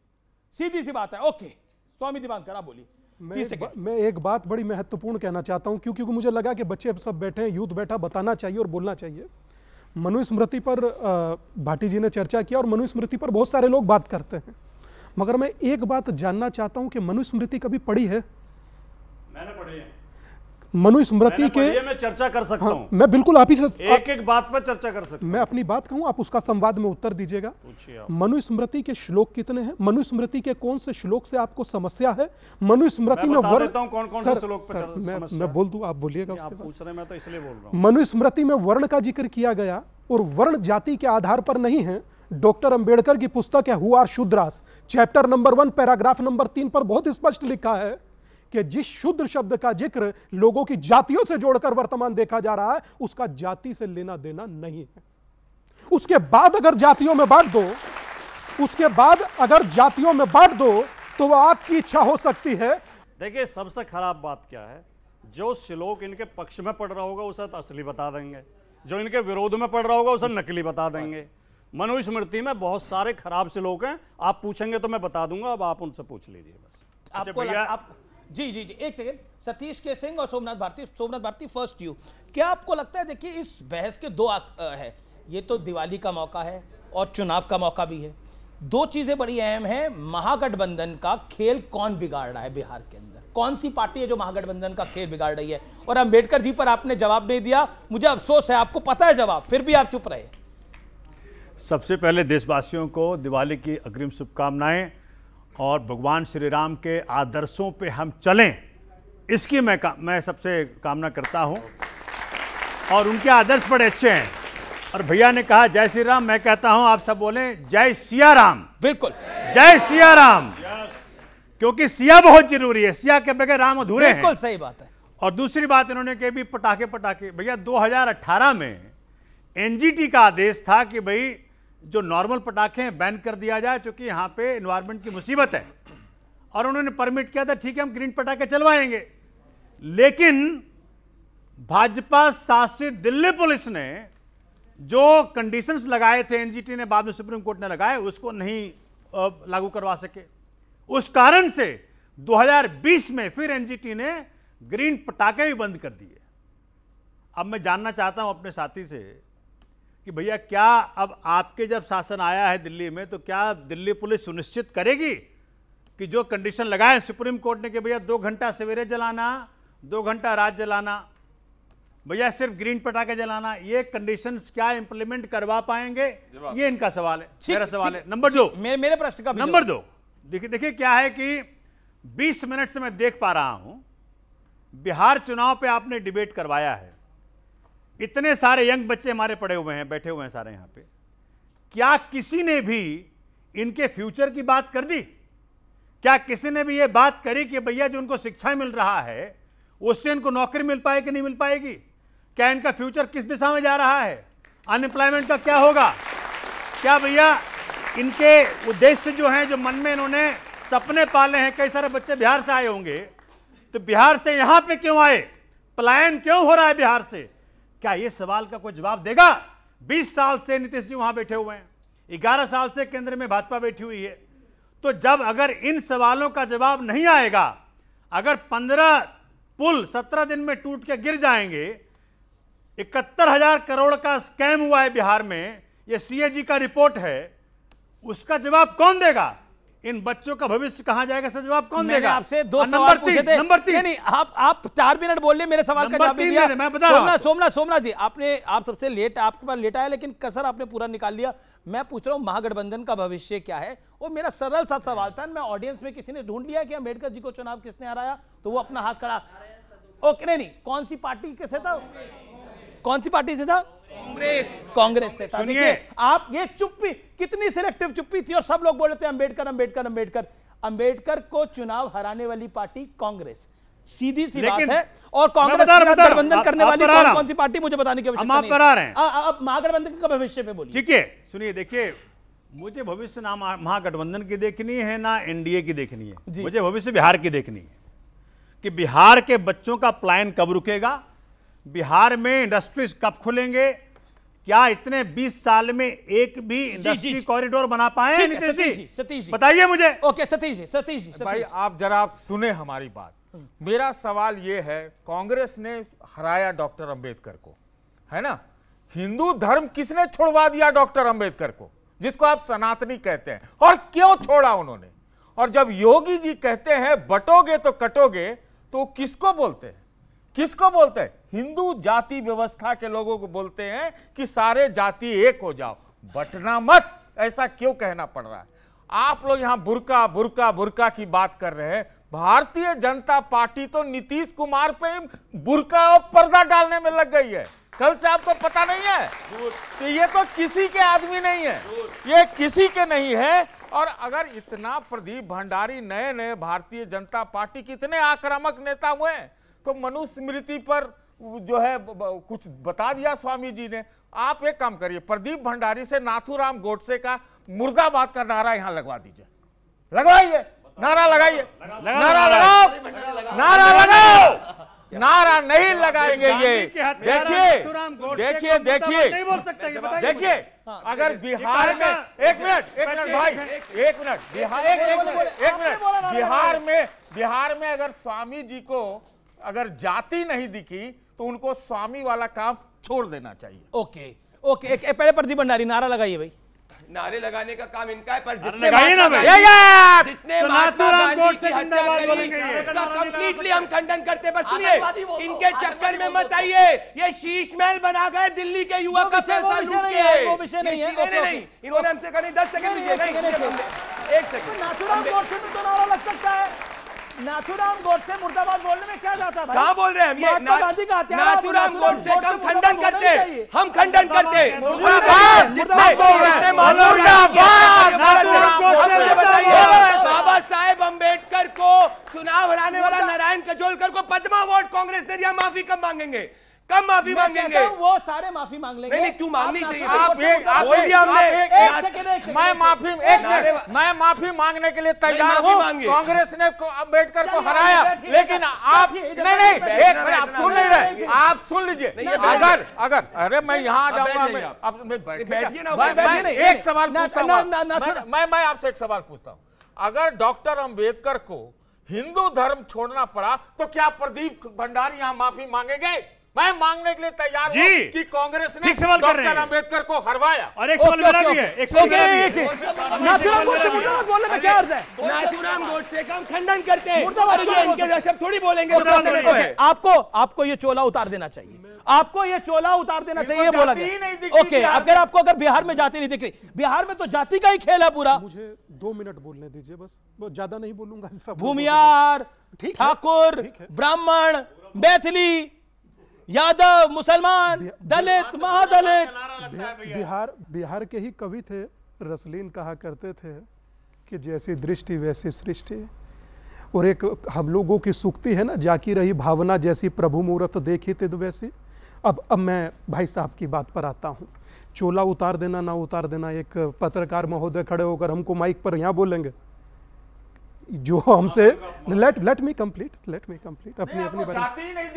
सीधी सी बात है। ओके स्वामी दिवांकर आप बोलिए। मैं एक बात बड़ी महत्वपूर्ण कहना चाहता हूं, क्योंकि मुझे लगा कि बच्चे सब बैठे हैं, यूथ बैठा, बताना चाहिए और बोलना चाहिए। मनुस्मृति पर भाटी जी ने चर्चा किया और मनुस्मृति पर बहुत सारे लोग बात करते हैं, मगर मैं एक बात जानना चाहता हूं कि मनुस्मृति कभी पढ़ी है? मैंने पढ़ी है। मनुस्मृति के मैं चर्चा कर सकता हूं। मैं बिल्कुल आप ही से एक बात पर चर्चा कर सकता हूं। मैं अपनी बात कहूं, आप उसका संवाद में उत्तर दीजिएगा। मनुस्मृति के श्लोक कितने हैं? मनुस्मृति के कौन से श्लोक से आपको समस्या है? मनुस्मृति में वर्ण कौन-कौन से श्लोक पर समस्या? मैं बोल दूं, आप बोलिएगा। आप पूछ रहे हैं, मैं तो इसलिए बोल रहा हूं। मनुस्मृति में वर्ण का जिक्र किया गया और वर्ण जाति के आधार पर नहीं है। डॉक्टर अंबेडकर की पुस्तक है who are Shudras, chapter number 1 paragraph number 3 पर बहुत स्पष्ट लिखा है कि जिस शूद्र शब्द का जिक्र लोगों की जातियों से जोड़कर वर्तमान देखा जा रहा है, उसका जाति से लेना देना नहीं है। उसके बाद अगर जातियों में बांट दो, तो वह आपकी इच्छा हो सकती है। देखिए सबसे खराब बात क्या है, जो श्लोक इनके पक्ष में पढ़ रहा होगा उसे तो असली बता देंगे, जो इनके विरोध में पढ़ रहा होगा उसे नकली बता देंगे। मनुस्मृति में बहुत सारे खराब श्लोक हैं, आप पूछेंगे तो मैं बता दूंगा, अब आप उनसे पूछ लीजिए बस। जी एक सेकंड, सतीश के सिंह और सोमनाथ भारती फर्स्ट यू। क्या आपको लगता है, देखिए इस बहस के दो है, ये तो दिवाली का मौका है और चुनाव का मौका भी है। दो चीजें बड़ी अहम है, महागठबंधन का खेल कौन बिगाड़ रहा है बिहार के अंदर, कौन सी पार्टी है जो महागठबंधन का खेल बिगाड़ रही है? और अंबेडकर जी पर आपने जवाब नहीं दिया, मुझे अफसोस है, आपको पता है जवाब, फिर भी आप चुप रहे। सबसे पहले देशवासियों को दिवाली की अग्रिम शुभकामनाएं और भगवान श्री राम के आदर्शों पे हम चलें, इसकी मैं सबसे कामना करता हूं। और उनके आदर्श बड़े अच्छे हैं। और भैया ने कहा जय श्री राम, मैं कहता हूं आप सब बोलें जय सिया राम। बिल्कुल, जय सिया राम, क्योंकि सिया बहुत जरूरी है, सिया के बगैर राम अधूरे हैं। बिल्कुल सही बात है। और दूसरी बात इन्होंने कही भी पटाखे भैया 2018 में एनजीटी का आदेश था कि भाई जो नॉर्मल पटाखे हैं बैन कर दिया जाए, क्योंकि यहाँ पे एनवायरनमेंट की मुसीबत है। और उन्होंने परमिट किया था, ठीक है हम ग्रीन पटाखे चलवाएंगे। लेकिन भाजपा शासित दिल्ली पुलिस ने जो कंडीशंस लगाए थे, एनजीटी ने बाद में सुप्रीम कोर्ट ने लगाए, उसको नहीं लागू करवा सके। उस कारण से 2020 में फिर एनजीटी ने ग्रीन पटाखे भी बंद कर दिए। अब मैं जानना चाहता हूं अपने साथी से कि भैया क्या अब आपके जब शासन आया है दिल्ली में, तो क्या दिल्ली पुलिस सुनिश्चित करेगी कि जो कंडीशन लगाए सुप्रीम कोर्ट ने कि भैया 2 घंटा सवेरे जलाना, 2 घंटा रात जलाना, भैया सिर्फ ग्रीन पटाखे जलाना, ये कंडीशंस क्या इंप्लीमेंट करवा पाएंगे? ये इनका सवाल है, मेरा सवाल है। नंबर 2, मेरे प्रश्न का नंबर 2, देखिए क्या है कि 20 मिनट से मैं देख पा रहा हूं, बिहार चुनाव पे आपने डिबेट करवाया है, इतने सारे यंग बच्चे हमारे पड़े हुए हैं, बैठे हुए हैं सारे यहां पे, क्या किसी ने भी इनके फ्यूचर की बात कर दी? क्या किसी ने भी ये बात करी कि भैया जो उनको शिक्षा मिल रहा है उससे इनको नौकरी मिल पाएगी कि नहीं मिल पाएगी? क्या इनका फ्यूचर किस दिशा में जा रहा है? अनएम्प्लॉयमेंट का क्या होगा? क्या भैया इनके उद्देश्य जो हैं, जो मन में इन्होंने सपने पाले हैं, कई सारे बच्चे बिहार से आए होंगे, तो बिहार से यहां पे क्यों आए? पलायन क्यों हो रहा है बिहार से? क्या ये सवाल का कोई जवाब देगा? 20 साल से नीतीश जी वहां बैठे हुए हैं, 11 साल से केंद्र में भाजपा बैठी हुई है। तो जब अगर इन सवालों का जवाब नहीं आएगा, अगर 15 पुल 17 दिन में टूट के गिर जाएंगे, 71,000 करोड़ का स्कैम हुआ है बिहार में, यह सीएजी का रिपोर्ट है, उसका जवाब कौन देगा? इन बच्चों का भविष्य कहां जाएगा, इसका जवाब कौन देगा? आपसे 2 सवाल पूछे थे। नंबर 3, नहीं आप 4 मिनट बोल रहे, मेरे सवाल का जवाब दिया। मैं बता रहा हूं। सोमनाथ जी, आप सबसे लेट, आपके पास लेट आया, लेकिन कसर आपने पूरा निकाल लिया। मैं पूछ रहा हूं महागठबंधन का भविष्य क्या है? वो मेरा सरल सा सवाल था। मैं ऑडियंस में किसी ने ढूंढ लिया कि अंबेडकर जी को चुनाव किसने हराया, तो वो अपना हाथ खड़ा, ओके नहीं, कौन सी पार्टी से था? कौन सी पार्टी से था? कांग्रेस से था। देखिए आप, ये चुप्पी कितनी सिलेक्टिव चुप्पी थी, और सब लोग बोल रहे थे अंबेडकर अंबेडकर अंबेडकर। अंबेडकर को चुनाव हराने वाली पार्टी कांग्रेस, सीधी सी बात है। और कांग्रेस के साथ गठबंधन करने वाली कौन सी पार्टी, मुझे बताने की आवश्यकता नहीं। आप करा रहे हैं। अब महागठबंधन का भविष्य पे बोलिए। ठीक है, सुनिए, देखिए, मुझे भविष्य ना महागठबंधन की देखनी है ना एनडीए की देखनी है, मुझे भविष्य बिहार की देखनी है कि बिहार के बच्चों का पलायन कब रुकेगा, बिहार में इंडस्ट्रीज कब खुलेंगे, क्या इतने 20 साल में एक भी इंडस्ट्री कॉरिडोर बना पाए? सतीश जी बताइए मुझे। ओके, सतीश जी भाई आप जरा सुने हमारी बात। मेरा सवाल ये है, कांग्रेस ने हराया डॉक्टर अंबेडकर को, है ना? हिंदू धर्म किसने छुड़वा दिया डॉक्टर अंबेडकर को, जिसको आप सनातनी कहते हैं, और क्यों छोड़ा उन्होंने? और जब योगी जी कहते हैं बटोगे तो कटोगे, तो किसको बोलते हैं? किसको बोलते हैं? हिंदू जाति व्यवस्था के लोगों को बोलते हैं कि सारे जाति एक हो जाओ, बटना मत। ऐसा क्यों कहना पड़ रहा है? आप लोग यहां बुर्का बुर्का बुर्का की बात कर रहे हैं। भारतीय जनता पार्टी तो नीतीश कुमार पे बुर्का और पर्दा डालने में लग गई है। कल से आपको पता नहीं है? तो ये तो किसी के आदमी नहीं है, ये किसी के नहीं है। और अगर इतना प्रदीप भंडारी नए नए भारतीय जनता पार्टी के इतने आक्रामक नेता हुए, तो मनुस्मृति पर जो है कुछ बता दिया स्वामी जी ने। आप एक काम करिए, प्रदीप भंडारी से नाथूराम गोडसे का मुर्दाबाद का नारा यहां लगवा दीजिए, लगवाइए, नारा लगाइए, नारा लगाओ, नारा लगाओ। नारा नहीं लगाएंगे ये। देखिए देखिए, अगर बिहार में एक मिनट भाई, एक मिनट, बिहार में अगर स्वामी जी को अगर जाति नहीं दिखी तो उनको स्वामी वाला काम छोड़ देना चाहिए। ओके, पहले प्रदीप भंडारी नारा लगाइए भाई। नारे लगाने का काम इनका है, पर जिसने महात्मा गांधी की हत्या करी उसका कंप्लीटली हम खंडन करते। पर सुनिए, इनके चक्कर में मत आइए। ये शीश महल बना गए दिल्ली के युवा का पैसा लूट के। वो विषय नहीं है। नहीं, इन्होंने हमसे कहा 10 सेकंड दीजिए। एक सेकंड, नाथूराम गोडसे में तो नारा लग सकता है। नाथूराम गोडसे मुर्दाबाद बोलने में क्या जाता है? कहाँ बोल रहे हैं हम? ये गांधी का हत्या, नाथूराम गोडसे का हम खंडन करते, हम खंडन करते। बाबा साहेब अंबेडकर को चुनाव हराने वाला नारायण कजोलकर को पद्मा अवार्ड कांग्रेस ने दिया, माफी कब मांगेंगे? कब माफी मांगेंगे? वो सारे माफी मांग लेंगे। नहीं, क्यों मांगनी चाहिए? मैं माफी मांगने के लिए तैयार हूँ। कांग्रेस ने अंबेडकर को हराया, लेकिन आप नहीं, एक मिनट, आप सुन नहीं रहे। आप सुन लीजिए। अगर अरे मैं यहाँ आ जाऊंगा, एक सवाल पूछता हूँ। मैं आपसे एक सवाल पूछता हूँ। अगर डॉक्टर अंबेडकर को हिंदू धर्म छोड़ना पड़ा तो क्या प्रदीप भंडारी यहाँ माफी मांगेंगे? मैं मांगने के लिए तैयार हूं कि कांग्रेस ने डॉक्टर अंबेडकर को हरवाया। और एक सवाल मेरा भी है, एक सवाल मेरा भी है। नाथूराम गोडसे मुर्दाबाद बोलने में क्या अर्थ है? नाथूराम गोडसे का हम खंडन करते हैं, इनके जैसे थोड़ी बोलेंगे। आपको ये चोला उतार देना चाहिए, आपको ये चोला उतार देना चाहिए, बोला गया। ओके, अगर बिहार में जाति नहीं दिख रही, बिहार में तो जाति का ही खेल है पूरा। मुझे 2 मिनट बोलने दीजिए बस, ज्यादा नहीं बोलूंगा। भूमियार, ठाकुर, ब्राह्मण, मैथिली, यादव, मुसलमान, दलित, महादलित। बिहार के ही कवि थे, रसलीन कहा करते थे कि जैसी दृष्टि वैसी सृष्टि। और एक हम लोगों की सूक्ति है ना, जाकी रही भावना जैसी प्रभु मूरत देखी तिद वैसी। अब मैं भाई साहब की बात पर आता हूँ। चोला उतार देना ना उतार देना, एक पत्रकार महोदय खड़े होकर हमको माइक पर यहाँ बोलेंगे, जो हमसे लेट मी कंप्लीट अपनी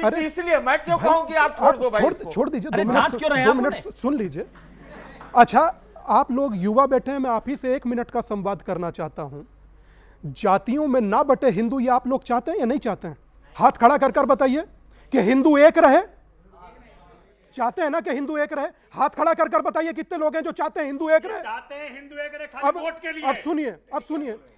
अरे इसलिए मैं क्यों कहूं कि आप छोड़ दो भाई, छोड़ दीजिए। 2 मिनट सुन लीजिए। अच्छा, आप लोग युवा बैठे हैं, मैं आप ही से 1 मिनट का संवाद करना चाहता हूं। जातियों में ना बटे हिंदू, ये आप लोग चाहते हैं या नहीं चाहते हैं? हाथ खड़ा कर कर बताइए कि हिंदू एक रहे। चाहते हैं ना कि हिंदू एक रहे? हाथ खड़ा कर कर बताइए कितने लोग हैं जो चाहते हैं हिंदू एक रहे? चाहते हैं हिंदू एक रहे, खाली वोट के लिए। अब सुनिए,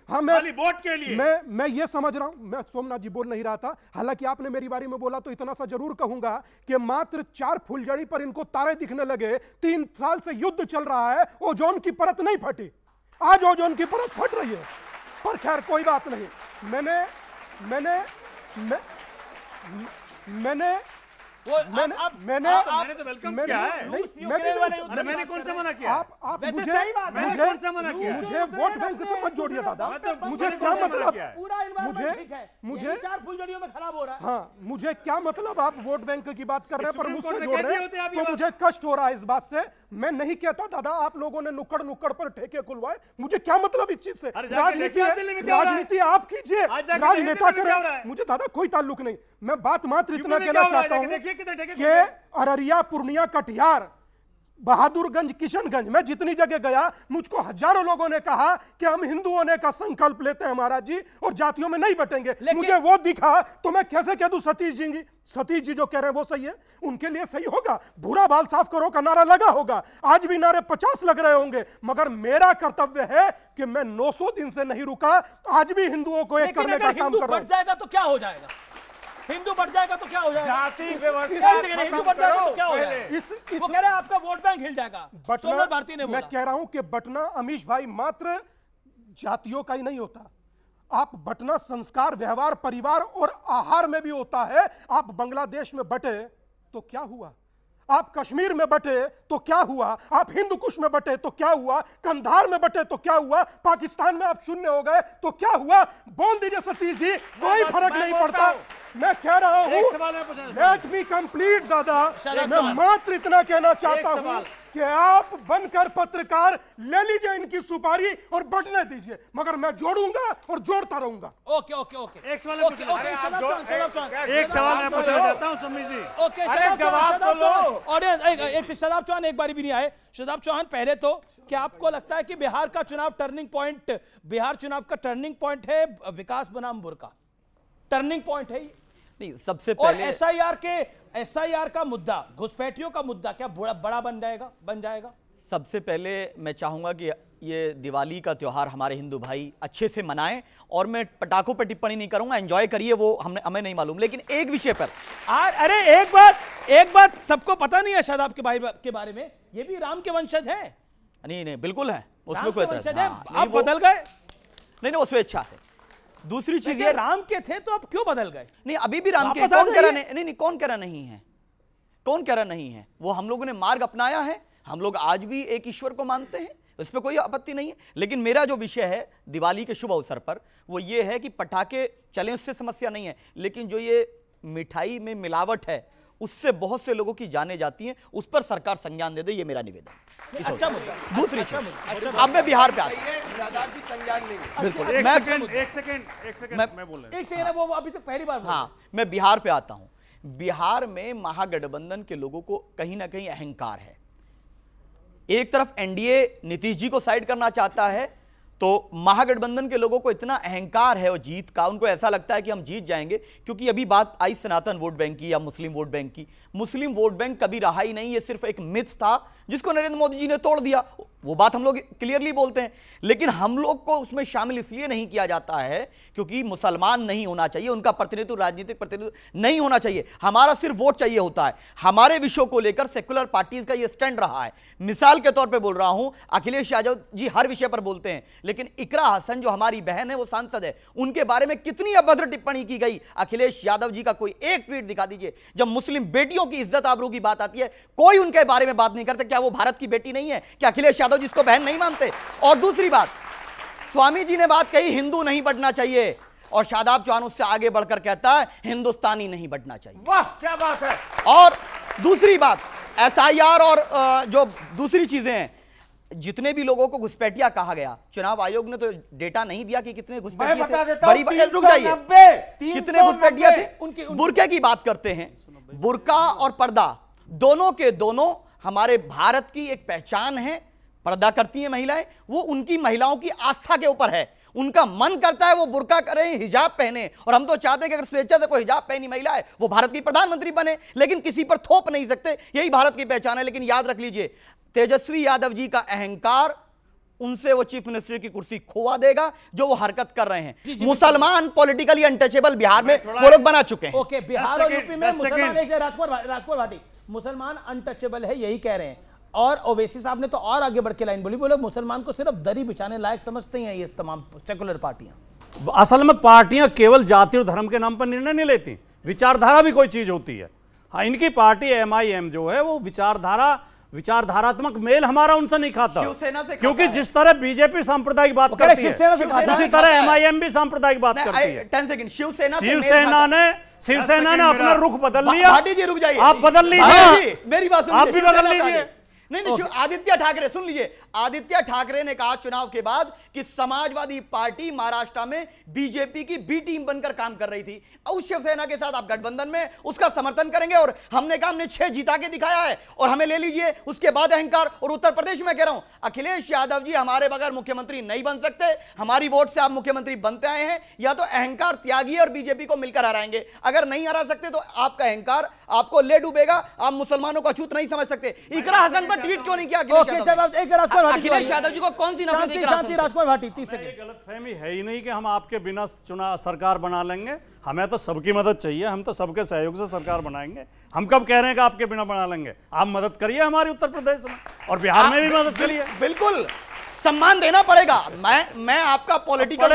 हाँ, खाली वोट के लिए। मैं ये समझ रहा हूं, मैं सोमनाथ जी बोल नहीं रहा था, हालांकि आपने मेरी बारी में बोला तो इतना सा जरूर कहूंगा कि मात्र 4 फुलझड़ी पर इनको तारे दिखने लगे। 3 साल से युद्ध चल रहा है, ओजोन की परत नहीं फटी, आज ओजोन की परत फट रही है। पर खैर कोई बात नहीं। मैंने तो वेलकम किया है। मैंने कौन सा मना किया? आप मैंने कौन सा मना किया? मुझे वोट बैंक से मत जोड़िए दादा। मुझे क्या मतलब? मुझे 4 फुलझड़ियों में खराब हो रहा है। हाँ, मुझे क्या मतलब? आप वोट बैंक की बात कर रहे हैं पर मुझसे जोड़ रहे हैं, तो मुझे कष्ट हो रहा है इस बात से। मैं नहीं कहता दादा आप लोगों ने नुक्कड़ नुक्कड़ पर ठेके खुलवाए, मुझे क्या मतलब इस चीज से? राजनीति आप कीजिए, राजनेता करें, मुझे दादा कोई ताल्लुक नहीं। मैं बात मात्र इतना कहना चाहता हूं कि अररिया, पूर्णिया, कटिहार, बहादुरगंज, किशनगंज, मैं जितनी जगह गया मुझको हजारों लोगों ने कहा कि हम हिंदू होने का संकल्प लेते हैं महाराज जी और जातियों में नहीं बटेंगे। मुझे वो दिखा तो मैं कैसे कह दूं सतीश जी जो कह रहे हैं वो सही है, उनके लिए सही होगा। भूरा बाल साफ करो का नारा लगा होगा, आज भी नारे 50 लग रहे होंगे, मगर मेरा कर्तव्य है कि मैं 900 दिन से नहीं रुका, आज भी हिंदुओं को एक करने का काम कर रहा हूं। बढ़ जाएगा तो क्या हो जाएगा? हिंदू बढ़ जाएगा तो क्या हो जाएगा? जाति व्यवस्था हिंदू बढ़ जाएगा तो क्या हो जाएगा? वो कह रहे हैं आपका वोट बैंक हिल जाएगा। सोमनाथ भारती ने बोला। मैं कह रहा हूं कि बटना अमीश भाई मात्र जातियों का ही नहीं होता, आप बटना संस्कार, व्यवहार, परिवार और आहार में भी होता है। आप बांग्लादेश में बटे तो क्या हुआ? आप कश्मीर में बटे तो क्या हुआ? आप हिंदू कुश में बटे तो क्या हुआ? कंधार में बटे तो क्या हुआ? पाकिस्तान में आप शून्य हो गए तो क्या हुआ? बोल दीजिए सतीश जी, कोई फर्क नहीं पड़ता। मैं कह रहा हूं, लेट मी कंप्लीट दादा। मैं मात्र इतना कहना चाहता हूं कि आप बनकर पत्रकार ले लीजिए इनकी सुपारी और बढ़ने दीजिए, मगर मैं जोड़ूंगा और जोड़ता रहूंगा। ओके ओके ओके, एक सवाल मैं पूछना चाहता हूं समीर जी। ओके, जवाब तो लो। ऑडियंस, शदाब चौहान एक बारी भी नहीं आए। शदाब चौहान, पहले तो क्या आपको लगता है कि बिहार का चुनाव टर्निंग पॉइंट, बिहार चुनाव का टर्निंग पॉइंट है विकास बनाम बुर्का? टर्निंग पॉइंट है नहीं? सबसे पहले एसआईआर का मुद्दा, घुसपैठियों का मुद्दा क्या बड़ा बन जाएगा? सबसे पहले मैं चाहूंगा कि ये दिवाली का त्योहार हमारे हिंदू भाई अच्छे से मनाएं, और मैं पटाखों पर टिप्पणी नहीं करूंगा, एंजॉय करिए, वो हमें नहीं मालूम। लेकिन एक विषय पर अरे एक बात सबको पता नहीं है शादाब के बारे में, ये भी राम के वंशज है। नहीं बिल्कुल है, उसमें कोई एतराज नहीं। आप बदल गए? नहीं, वो स्वेच्छा है। दूसरी चीज ये, राम के थे तो अब क्यों बदल गए? नहीं, अभी भी राम के, कौन कह रहा नहीं, कौन कह रहा नहीं है? कौन कह रहा नहीं है? वो हम लोगों ने मार्ग अपनाया है, हम लोग आज भी एक ईश्वर को मानते हैं, उस पर कोई आपत्ति नहीं है। लेकिन मेरा जो विषय है दिवाली के शुभ अवसर पर, वो ये है कि पटाखे चलें उससे समस्या नहीं है, लेकिन जो ये मिठाई में मिलावट है उससे बहुत से लोगों की जानें जाती हैं, उस पर सरकार संज्ञान दे दे, ये मेरा निवेदन। अच्छा मुद्दा। दूसरी चीज, अब मैं बिहार पे आता हूं। बिल्कुल, एक सेकंड मैं बोल रहा हूं। एक सेकंड, वो अभी तक पहली बार। हाँ, मैं बिहार पे आता हूं। बिहार में महागठबंधन के लोगों को कहीं ना कहीं अहंकार है। एक तरफ एनडीए नीतीश जी को साइड करना चाहता है, तो महागठबंधन के लोगों को इतना अहंकार है वो जीत का, उनको ऐसा लगता है कि हम जीत जाएंगे। क्योंकि अभी बात आई सनातन वोट बैंक की या मुस्लिम वोट बैंक की, मुस्लिम वोट बैंक कभी रहा ही नहीं, ये सिर्फ एक मिथ था जिसको नरेंद्र मोदी जी ने तोड़ दिया। वो बात हम लोग क्लियरली बोलते हैं, लेकिन हम लोग को उसमें शामिल इसलिए नहीं किया जाता है क्योंकि मुसलमान नहीं होना चाहिए, उनका प्रतिनिधित्व, राजनीतिक प्रतिनिधित्व नहीं होना चाहिए, हमारा सिर्फ वोट चाहिए होता है। हमारे विषयों को लेकर सेक्युलर पार्टीज का ये स्टैंड रहा है। मिसाल के तौर पे बोल रहा हूं, अखिलेश यादव जी हर विषय पर बोलते हैं, लेकिन इकरा हसन जो हमारी बहन है, वो सांसद है, उनके बारे में कितनी अभद्र टिप्पणी की गई। अखिलेश यादव जी का कोई एक ट्वीट दिखा दीजिए। जब मुस्लिम बेटियों की इज्जत आबरू की बात आती है, कोई उनके बारे में बात नहीं करते। क्या वो भारत की बेटी नहीं है? क्या अखिलेश यादव जिसको बहन नहीं मानते? और दूसरी बात, स्वामी जी ने बात कही हिंदू नहीं बढ़ना चाहिए, और शादाब चौहान उससे आगे बढ़कर कहता है हिंदुस्तानी नहीं बढ़ना चाहिए। वाह, क्या बात है। और दूसरी बात, एसआईआर और जो दूसरी चीजें हैं, जितने भी लोगों को घुसपैठिया कहा गया, चुनाव आयोग ने तो डेटा नहीं दिया कि कितने घुसपैठिया थे। बड़ी रुक जाइए, कितने घुसपैठिया थे? बुर्के की बात करते हैं, बुर्का और पर्दा दोनों के दोनों हमारे भारत की एक पहचान है। पर्दा करती हैं महिलाएं, वो उनकी महिलाओं की आस्था के ऊपर है। उनका मन करता है वो बुर्का करें, हिजाब पहने, और हम तो चाहते हैं कि अगर स्वेच्छा से कोई हिजाब पहनी महिला है वो भारत की प्रधानमंत्री बने, लेकिन किसी पर थोप नहीं सकते। यही भारत की पहचान है। लेकिन याद रख लीजिए, तेजस्वी यादव जी का अहंकार उनसे वो चीफ मिनिस्टर की कुर्सी खोवा देगा जो वो हरकत कर रहे हैं। मुसलमान पॉलिटिकली अनटचेबल बिहार में वो लोग बना चुके हैं। ओके, बिहार और यूपी में मुसलमान, राजकुमार भाटी, मुसलमान अनटचेबल है यही कह रहे हैं। और ओवैसी साहब ने तो और आगे बढ़ के लाइन बोली, बोले मुसलमान को सिर्फ दरी बिछाने लायक समझते हैं ये तमाम सेकुलर पार्टियां। असल में पार्टियां केवल जाति और धर्म के नाम पर निर्णय नहीं लेती, विचारधारा भी कोई चीज होती है। हाँ, इनकी पार्टी MIM जो है वो विचारधारात्मक मेल हमारा उनसे नहीं खाता, शिवसेना से क्योंकि जिस तरह बीजेपी सांप्रदायिक बात करती है उसी तरह MIM भी सांप्रदायिक बात करती है। 10 सेकंड, शिवसेना ने अपना रुख बदल लिया। भाटी जी रुक जाइए, आप बदल लीजिए, मेरी बात सुनिए, आप भी बदल लीजिए। नहीं, आदित्य ठाकरे, सुन लीजिए, आदित्य ठाकरे ने कहा चुनाव के बाद कि समाजवादी पार्टी महाराष्ट्र में बीजेपी की बी टीम बनकर काम कर रही थी। उस शिवसेना के साथ आप गठबंधन में उसका समर्थन करेंगे, और हमने कहा हमने 6 जीता के दिखाया है और हमें ले लीजिए। उसके बाद अहंकार। और उत्तर प्रदेश में कह रहा हूं, अखिलेश यादव जी हमारे बगैर मुख्यमंत्री नहीं बन सकते, हमारी वोट से आप मुख्यमंत्री बनते आए हैं, या तो अहंकार त्यागिए और बीजेपी को मिलकर हराएंगे। अगर नहीं हरा सकते तो आपका अहंकार आपको ले डूबेगा, आप मुसलमानों को अछूत नहीं समझ सकते। इकरा हसन पर ट्वीट क्यों नहीं किया अखिलेश यादव जी को? कौन सी राजकुमार भाटी? 30 सेकंड। गलतफहमी है ही नहीं कि हम आपके बिना चुनाव सरकार बना लेंगे। हमें तो सबकी मदद चाहिए, हम तो सबके सहयोग से सरकार बनाएंगे। हम कब कह रहे हैं कि आपके बिना बना लेंगे? आप मदद करिए हमारी उत्तर प्रदेश में, और बिहार में भी मदद करिए। बिल्कुल सम्मान देना पड़ेगा। मैं आपका पॉलिटिकल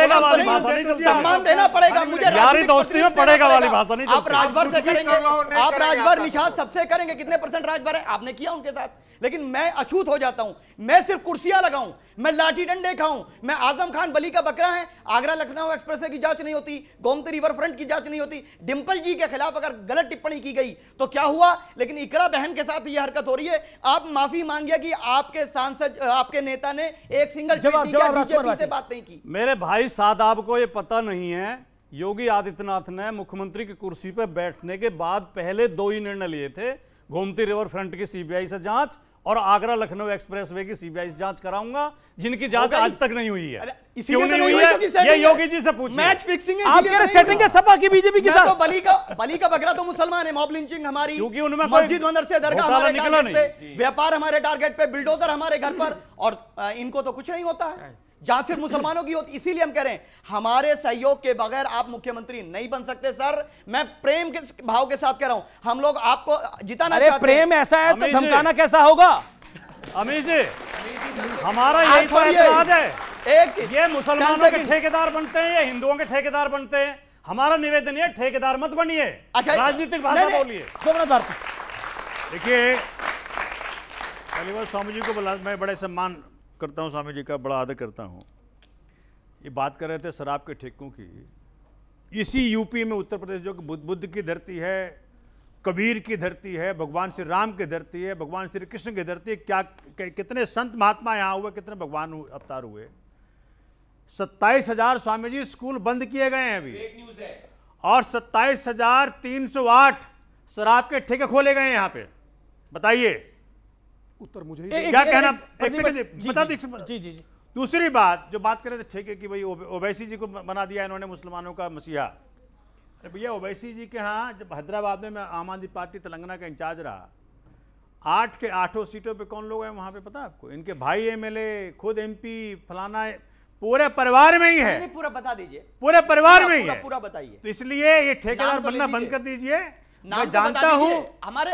सम्मान देना पड़ेगा मुझे। यारी दोस्ती में पड़ेगा वाली भाषा नहीं। आप राजभर से करेंगे, आप राजभर निषाद सबसे करेंगे। कितने % राजभर है आपने किया उनके साथ? लेकिन मैं अछूत हो जाता हूं। मैं सिर्फ कुर्सियां लगाऊं, मैं लाठी डंडे खाऊं, मैं आजम खान बली का बकरा है। आगरा लखनऊ एक्सप्रेसवे की जांच नहीं होती, गोमती रिवर फ्रंट की जांच नहीं होती। डिंपल जी के खिलाफ अगर गलत टिप्पणी की गई तो क्या हुआ? लेकिन इकरा बहन के साथ यह हरकत हो रही है। आप माफी मांगिए कि आपके सांसद, आपके नेता ने एक सिंगल बीजेपी से बात नहीं की। मेरे भाई साहब, आपको ये पता नहीं है, योगी आदित्यनाथ ने मुख्यमंत्री की कुर्सी पर बैठने के बाद पहले 2 ही निर्णय लिए थे। गोमती रिवर फ्रंट की सीबीआई से जांच और आगरा लखनऊ एक्सप्रेसवे की सीबीआई से जांच कराऊंगा, जिनकी जांच आज तक नहीं हुई है। क्यों नहीं हुई है? ये योगी जी से पूछिए। मैच फिक्सिंग है, आप कह रहे सेटिंग है सपा की बीजेपी के साथ। तो बली का बकरा तो मुसलमान है। मॉब लिंचिंग हमारी, क्योंकि उनमें मस्जिद मदरसे दरगाह हमारे टारगेट पे, व्यापार हमारे टारगेट पे, बिल्डोजर हमारे घर पर, और इनको तो कुछ नहीं होता है। जांच सिर्फ मुसलमानों की होती। इसीलिए हम कह रहे हैं हमारे सहयोग के बगैर आप मुख्यमंत्री नहीं बन सकते। सर, मैं प्रेम के भाव के साथ कह रहा हूं, हम लोग आपको जिताना चाहते हैं। प्रेम ऐसा है तो धमकाना कैसा होगा? अमीश जी, हमारा यही तो एतराज है। ये मुसलमानों के ठेकेदार बनते हैं, ये हिंदुओं के ठेकेदार बनते हैं। हमारा निवेदन है, ठेकेदार मत बनिए, राजनीतिक भाषा बोलिए। देखिए, पहली बार स्वामी जी को मैं बड़े सम्मान करता हूं, स्वामी जी का बड़ा आदर करता हूं। ये बात कर रहे थे शराब के ठेकों की। इसी यूपी में, उत्तर प्रदेश, जो कि बुद्ध की धरती है, कबीर की धरती है, भगवान श्री राम की धरती है, भगवान श्री कृष्ण की धरती है, क्या कितने संत महात्मा यहाँ हुए, कितने भगवान अवतार हुए। 27,000 स्वामी जी स्कूल बंद किए गए हैं अभी, और 27,308 शराब के ठेके खोले गए हैं यहाँ पे। बताइए उत्तर मुझे क्या कहना? एक सेकंड बता दीजिए। दूसरी बात जो बात कर रहे थे ठेके की, भाई ओवैसी जी को बना दिया इन्होंने मुसलमानों का मसीहा। अरे भैया, ओवैसी जी के यहाँ जब हैदराबाद में मैं आम आदमी पार्टी तेलंगाना का इंचार्ज रहा, 8 के 8 सीटों पे कौन लोग हैं वहाँ पे पता है आपको? इनके भाई MLA, खुद MP, फलाना, पूरे परिवार में ही है। नहीं, पूरा बता दीजिए। पूरे परिवार में ही है, पूरा बताइए। तो इसलिए ये ठेकेदार बनना बंद कर दीजिए। मैं जानता हूँ, हमारे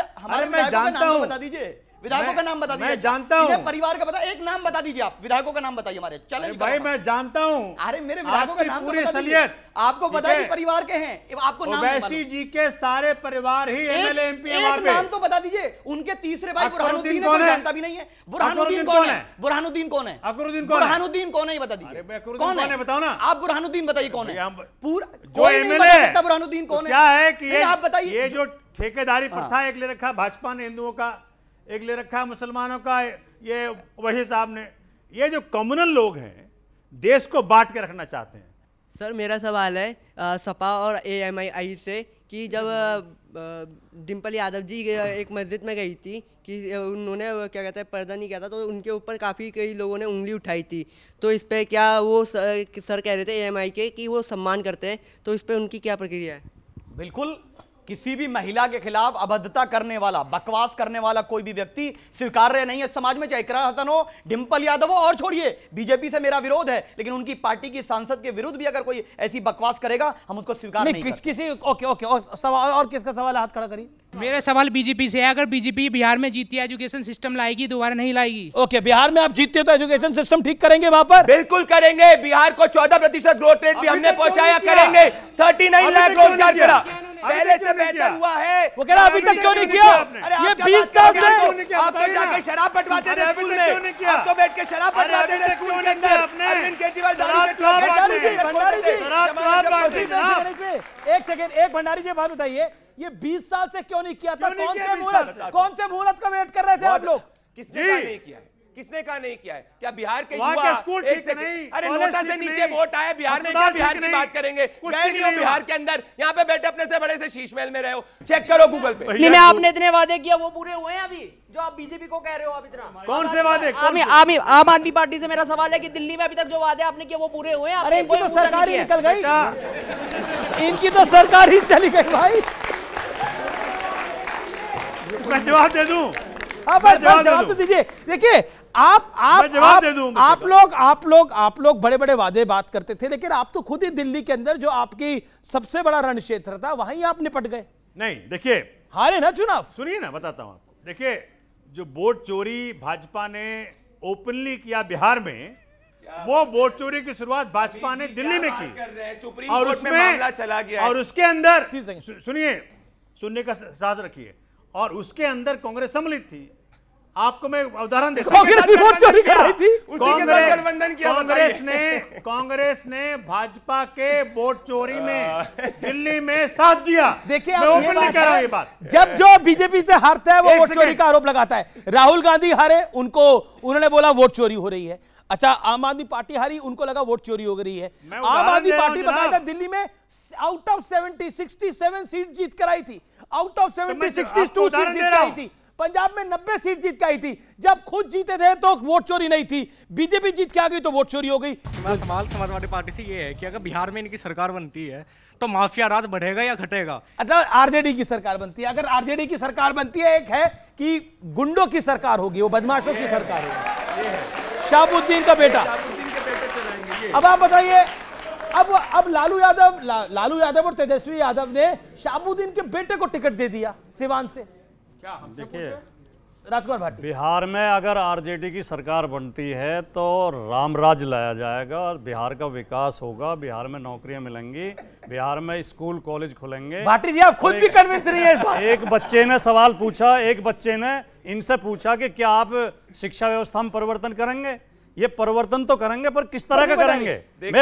मैं जानता हूँ, बता दीजिए विधायकों का नाम बता दीजिए। मैं जानता हूँ, परिवार का बता, एक नाम बता दीजिए आप, विधायकों का नाम बताइए हमारे। चलें भाई, मैं जानता हूँ। अरे मेरे विधायकों का नाम पूरी सलियत आपको पता है परिवार के हैं, आपको नाम ओवैसी जी के सारे परिवार ही MLA MP एक नाम तो बता दीजिए। उनके तीसरे भाई बुरहानुद्दीन को जानता भी नहीं है। बुरहानुद्दीन कौन है? बुरहानुद्दीन कौन है? बुरहानुद्दीन कौन है? ये बता दीजिए कौन है, बताओ ना आप। बुरहानुद्दीन बताइए कौन है? पूरा जो MLA है बुरहानुद्दीन कौन है? क्या है कि आप बताइए। ये जो ठेकेदारी प्रथा एक ले रखा भाजपा ने हिंदुओं का, एक ले रखा मुसलमानों का, ये वही साहब ने, ये जो कम्युनल लोग हैं देश को बांट के रखना चाहते हैं। सर, मेरा सवाल है सपा और AMI से कि जब डिंपल यादव जी एक मस्जिद में गई थी कि उन्होंने क्या कहते हैं पर्दा नहीं किया था, तो उनके ऊपर काफ़ी कई लोगों ने उंगली उठाई थी। तो इस पर क्या वो सर कह रहे थे AMI के कि वो सम्मान करते हैं, तो इस पर उनकी क्या प्रक्रिया है? बिल्कुल, किसी भी महिला के खिलाफ अभद्रता करने वाला, बकवास करने वाला कोई भी व्यक्ति स्वीकार्य नहीं है समाज में, चाहे इकरा हसन हो, डिंपल यादव हो, और छोड़िए बीजेपी से मेरा विरोध है, लेकिन उनकी पार्टी की सांसद के विरुद्ध भी अगर कोई ऐसी बकवास करेगा हम उसको स्वीकार नहीं करते। किसी ओके और सवाल, और किसका सवाल, हाथ खड़ा करिए। मेरा सवाल बीजेपी से है, अगर बीजेपी बिहार में जीती है एजुकेशन सिस्टम लाएगी, दोबारा नहीं लाएगी? ओके, बिहार में आप जीतते हो तो एजुकेशन सिस्टम ठीक करेंगे वहां पर? बिल्कुल करेंगे। बिहार को 14% ग्रोथ रेट भी हमने पहुंचाया, करेंगे। 39 लाख रोजगार करा। पहले से बेहतर हुआ है। वो कह रहा अभी तक क्यों नहीं किया? ये 20 साल से आप तो जाके शराब बंटवाते थे स्कूल में, आप तो बैठ के शराब बंटवाते थे स्कूल के अंदर। अरविंद केजरीवाल एक सेकंड, एक भंडारी जी बात बताइए, ये 20 साल से क्यों नहीं किया था? कौन से मुहूर्त का वेट कर रहे थे आप लोग? किसने कहा नहीं किया है? किसने कहा नहीं किया है? क्या बिहार के युवा स्कूल अरे नोटा से नीचे वोट आए बिहार में, क्या बिहार की बात करेंगे? गए नहीं हो बिहार के अंदर, यहाँ पे बैठे अपने से बड़े से शीश महल में रहे हो, चेक करो गूगल पे। दिल्ली में आपने इतने वादे किया वो पूरे हुए हैं अभी, जो आप बीजेपी को कह रहे हो? आप इतना कौन से वादे? आम आदमी पार्टी से मेरा सवाल है कि दिल्ली में अभी तक जो वादे आपने किए वो पूरे हुए हैं? अरे इनकी तो सरकार ही निकल गई, इनकी तो सरकार ही चली गई भाई। मैं जवाब दे दूं? जवाब तो दीजिए। देखिए आप लोग बड़े बड़े वादे बात करते थे, लेकिन आप तो खुद ही दिल्ली के अंदर जो आपकी सबसे बड़ा रण क्षेत्र था वहीं आप निपट गए। नहीं देखिए, हारे ना चुनाव। सुनिए ना, बताता हूं आपको। देखिए, जो वोट चोरी भाजपा ने ओपनली किया बिहार में, वो वोट चोरी की शुरुआत भाजपा ने दिल्ली में की, और उसमें मामला चला गया। और उसके अंदर सुनिए, सुनने का साहस रखिए, और उसके अंदर कांग्रेस सम्मिलित थी। आपको मैं उदाहरण देता हूं, कांग्रेस ने भाजपा के वोट चोरी में दिल्ली में साथ दिया। देखिए, मैं ओपनली कह रहा हूं ये बात। जब जो बीजेपी से हारता है वो वोट चोरी का आरोप लगाता है। राहुल गांधी हारे, उन्होंने बोला वोट चोरी हो रही है। अच्छा, आम आदमी पार्टी हारी, उनको लगा वोट चोरी हो रही है। आम आदमी पार्टी बकायदा दिल्ली में आउट ऑफ 70 67 सीट जीत कर आई थी, आउट ऑफ 70 62 सीट जीत कर आई थी। पंजाब में 90 सीट जीत के आई थी। जब खुद जीते थे तो वोट चोरी नहीं थी, बीजेपी जीत के आ गई तो वोट चोरी हो गई। मेरा सवाल समाजवादी पार्टी से ये है कि अगर बिहार में इनकी सरकार बनती है तो माफिया राज बढ़ेगा या घटेगा? अच्छा, आरजेडी की सरकार बनती है, अगर आरजेडी की सरकार बनती है, एक है कि गुंडों की सरकार होगी, वो बदमाशों की सरकार होगी, शाहबुद्दीन का बेटा। अब आप बताइए, अब लालू यादव और तेजस्वी यादव ने शाहबुद्दीन के बेटे को टिकट दे दिया सिवान से। देखिए, राजकुमार भाटी, बिहार में अगर आरजेडी की सरकार बनती है तो रामराज लाया जाएगा और बिहार का विकास होगा, बिहार में नौकरियां मिलेंगी, बिहार में स्कूल कॉलेज खुलेंगे। भाटी जी, आप खुद भी कन्विंस नहीं है इस बात। एक बच्चे ने सवाल पूछा, एक बच्चे ने इनसे पूछा कि क्या आप शिक्षा व्यवस्था में परिवर्तन करेंगे? ये परिवर्तन तो करेंगे, पर किस तरह का करेंगे? एक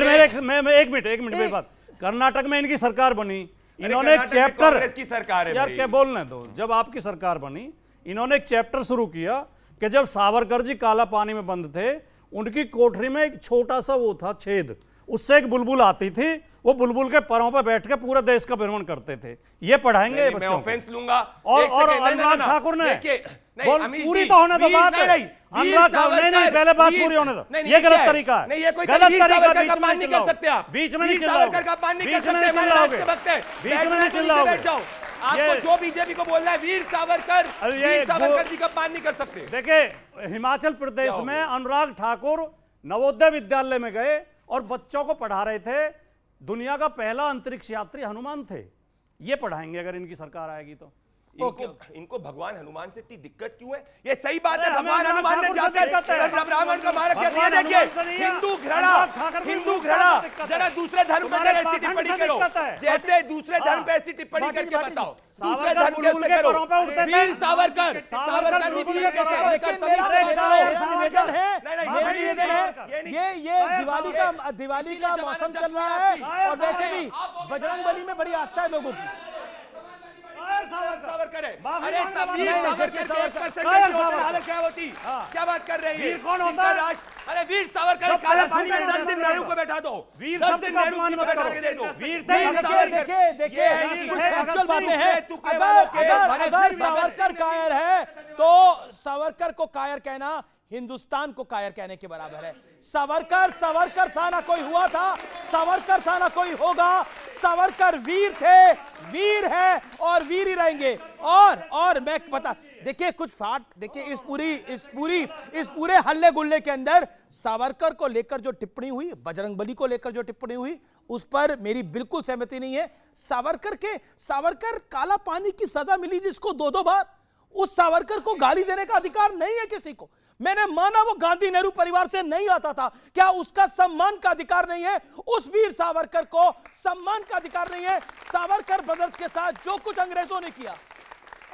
मिनट मेरी बात। कर्नाटक में इनकी सरकार बनी, इन्होंने एक चैप्टर, की सरकार है यार क्या बोलने दो, जब आपकी सरकार बनी इन्होंने एक चैप्टर शुरू किया कि जब सावरकर जी काला पानी में बंद थे, उनकी कोठरी में एक छोटा सा वो था छेद, उससे एक बुलबुल आती थी, वो बुलबुल के पैरों पर बैठ के पूरे देश का भ्रमण करते थे। ये पढ़ाएंगे मैं ऑफेंस लूंगा। और अनुराग ठाकुर ने पूरी तो होने दो बात, अनुराग ठाकुर नहीं, पहले बात पूरी होने दो। ये गलत तरीका है, गलत तरीका। बीच में नहीं चिल्लाओगे। आपको जो बीजेपी को बोलना है वीर सावरकर जी का मान नहीं कर सकते। देखिए, हिमाचल प्रदेश में अनुराग ठाकुर नवोदय विद्यालय में गए और बच्चों को पढ़ा रहे थे। दुनिया का पहला अंतरिक्ष यात्री हनुमान थे। ये पढ़ाएंगे अगर इनकी सरकार आएगी तो। इनको भगवान हनुमान से इतनी दिक्कत क्यों है? ये सही बात है, भगवान हनुमान ने जाकर रावण का मारा किया। देखिए, हिंदू घृणा जरा दूसरे धर्म पे ऐसी टिप्पणी करो, जैसे दूसरे धर्म पे ऐसी टिप्पणी करके बताओ। दूसरे धर्म के करो, वीर सावरकर दिवाली का मौसम चल रहा है और वैसे भी बजरंगबली में बड़ी आस्था है लोगों की। सावरकर है, अरे हालत क्या होती? क्या बात कर रहे हैं? कौन होता है? अरे वीर सावरकर काला पानी में 10 दिन नेहरू को बैठा दो, वीर सब दिन नेहरू को बैठा के दे दो। वीर देखिए फैक्चुअल बातें हैं। अगर सावरकर कायर है तो सावरकर को कायर कहना हिंदुस्तान को कायर कहने के बराबर है। सावरकर सा ना कोई हुआ था, सावरकर सा ना कोई होगा। सावरकर वीर थे, वीर है और वीर ही रहेंगे। और मैं बता, देखिए कुछ फाट, देखिए इस पूरे हल्ले गुल्ले के अंदर सावरकर को लेकर जो टिप्पणी हुई, बजरंगबली को लेकर जो टिप्पणी हुई, उस पर मेरी बिल्कुल सहमति नहीं है। सावरकर काला पानी की सजा मिली जिसको 2-2 बार, उस सावरकर को गाली देने का अधिकार नहीं है किसी को। मैंने माना वो गांधी नेहरू परिवार से नहीं आता था। क्या उसका सम्मान का अधिकार नहीं है? उस वीर सावरकर को सम्मान का अधिकार नहीं है? सावरकर ब्रदर्स के साथ जो कुछ अंग्रेजों ने किया,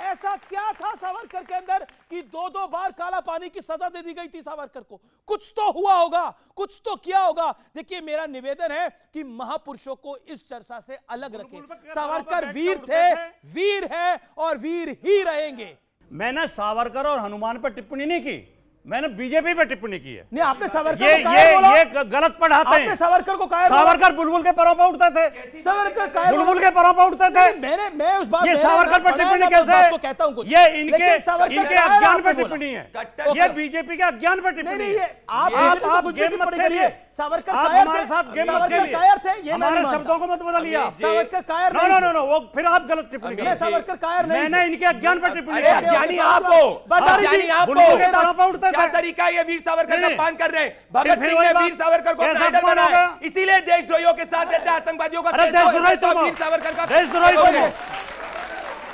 ऐसा क्या था सावरकर के अंदर कि 2-2 बार काला पानी की सजा दे दी गई थी सावरकर को? कुछ तो हुआ होगा, कुछ तो किया होगा। देखिए, मेरा निवेदन है कि महापुरुषों को इस चर्चा से अलग रखें। सावरकर वीर थे, वीर है और वीर ही रहेंगे। मैंने सावरकर और हनुमान पर टिप्पणी नहीं की, मैंने बीजेपी पे टिप्पणी की है। नहीं, आपने सावरकर को कायर बोला? ये गलत पढ़ाते हैं। आपने सावरकर को कायर बोला? सावरकर बुलबुल के परों पर उठते थे। सावरकर कायर बोला? बुलबुल के परों पर उठते थे। मैं उस बात, ये सावरकर पर टिप्पणी कैसे? कहता हूं कुछ, ये इनके अज्ञान पर बोला। टिप्पणी है। ये बीजेपी के अज्ञान पर टिप्पणी है। आप गेम मत खेलिए। सावरकर कायर हमारे साथ गेम मत सावरकर खेलिए। कायर थे, ये हमारे शब्दों को मत बदलिए। सावरकर कायर नहीं थे। नो, वो फिर आप गलत टिप्पणी कर। सावरकर कायर नहीं, मैंने इनके अज्ञान पर टिप्पणी की। अज्ञानी आप हो, अज्ञानी आप हो। क्या तरीका है ये वीर सावरकर का अपमान कर रहे हैं? भगत सिंह ने वीर सावरकर को अपना आइडल बनाया, इसीलिए देशद्रोहियों के साथ रहते हैं, आतंकवादियों का देशद्रोही तुम हो। वीर सावरकर का देशद्रोही तुम हो।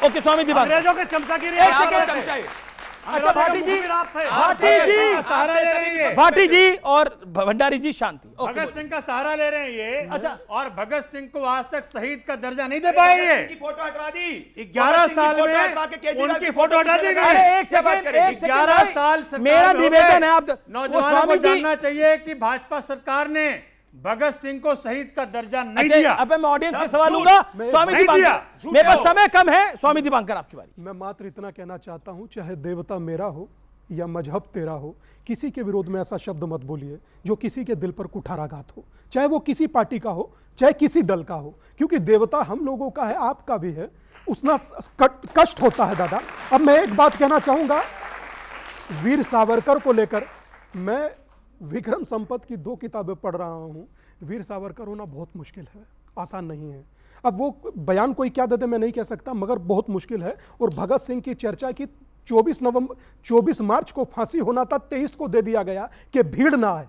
ओके, स्वामी जी, अंग्रेजों के चमचागिरी अच्छा, भाटी जी और भंडारी जी शांति। भगत सिंह का सहारा ले रहे हैं ये। अच्छा, और भगत सिंह को आज तक शहीद का दर्जा नहीं दे पाए ये। उनकी फोटो हटवा दी 11 साल में उनकी फोटो हटा दी गई। 11 साल मेरा निवेदन है, आप नौजवानों को जानना चाहिए कि भाजपा सरकार ने भगत सिंह को शहीद का दर्जा नहीं दिया। अब मैं ऑडियंस से सवाल लूंगा। स्वामी जी, मेरे पास समय कम है। स्वामी दीपांकर, आपकी बारी। मैं मात्र इतना कहना चाहता हूं, चाहे देवता मेरा हो या मजहब तेरा हो, किसी के विरोध में ऐसा शब्द मत बोलिए जो किसी के दिल पर कुठाराघात हो, चाहे वो किसी पार्टी का हो, चाहे किसी दल का हो, क्योंकि देवता हम लोगों का है, आपका भी है। उतना कष्ट होता है दादा। अब मैं एक बात कहना चाहूंगा, वीर सावरकर को लेकर मैं विक्रम संपत की 2 किताबें पढ़ रहा हूं। वीर सावरकर होना बहुत मुश्किल है, आसान नहीं है। अब वो बयान कोई क्या देते मैं नहीं कह सकता, मगर बहुत मुश्किल है। और भगत सिंह की चर्चा की 24 मार्च को फांसी होना था, 23 को दे दिया गया कि भीड़ ना आए।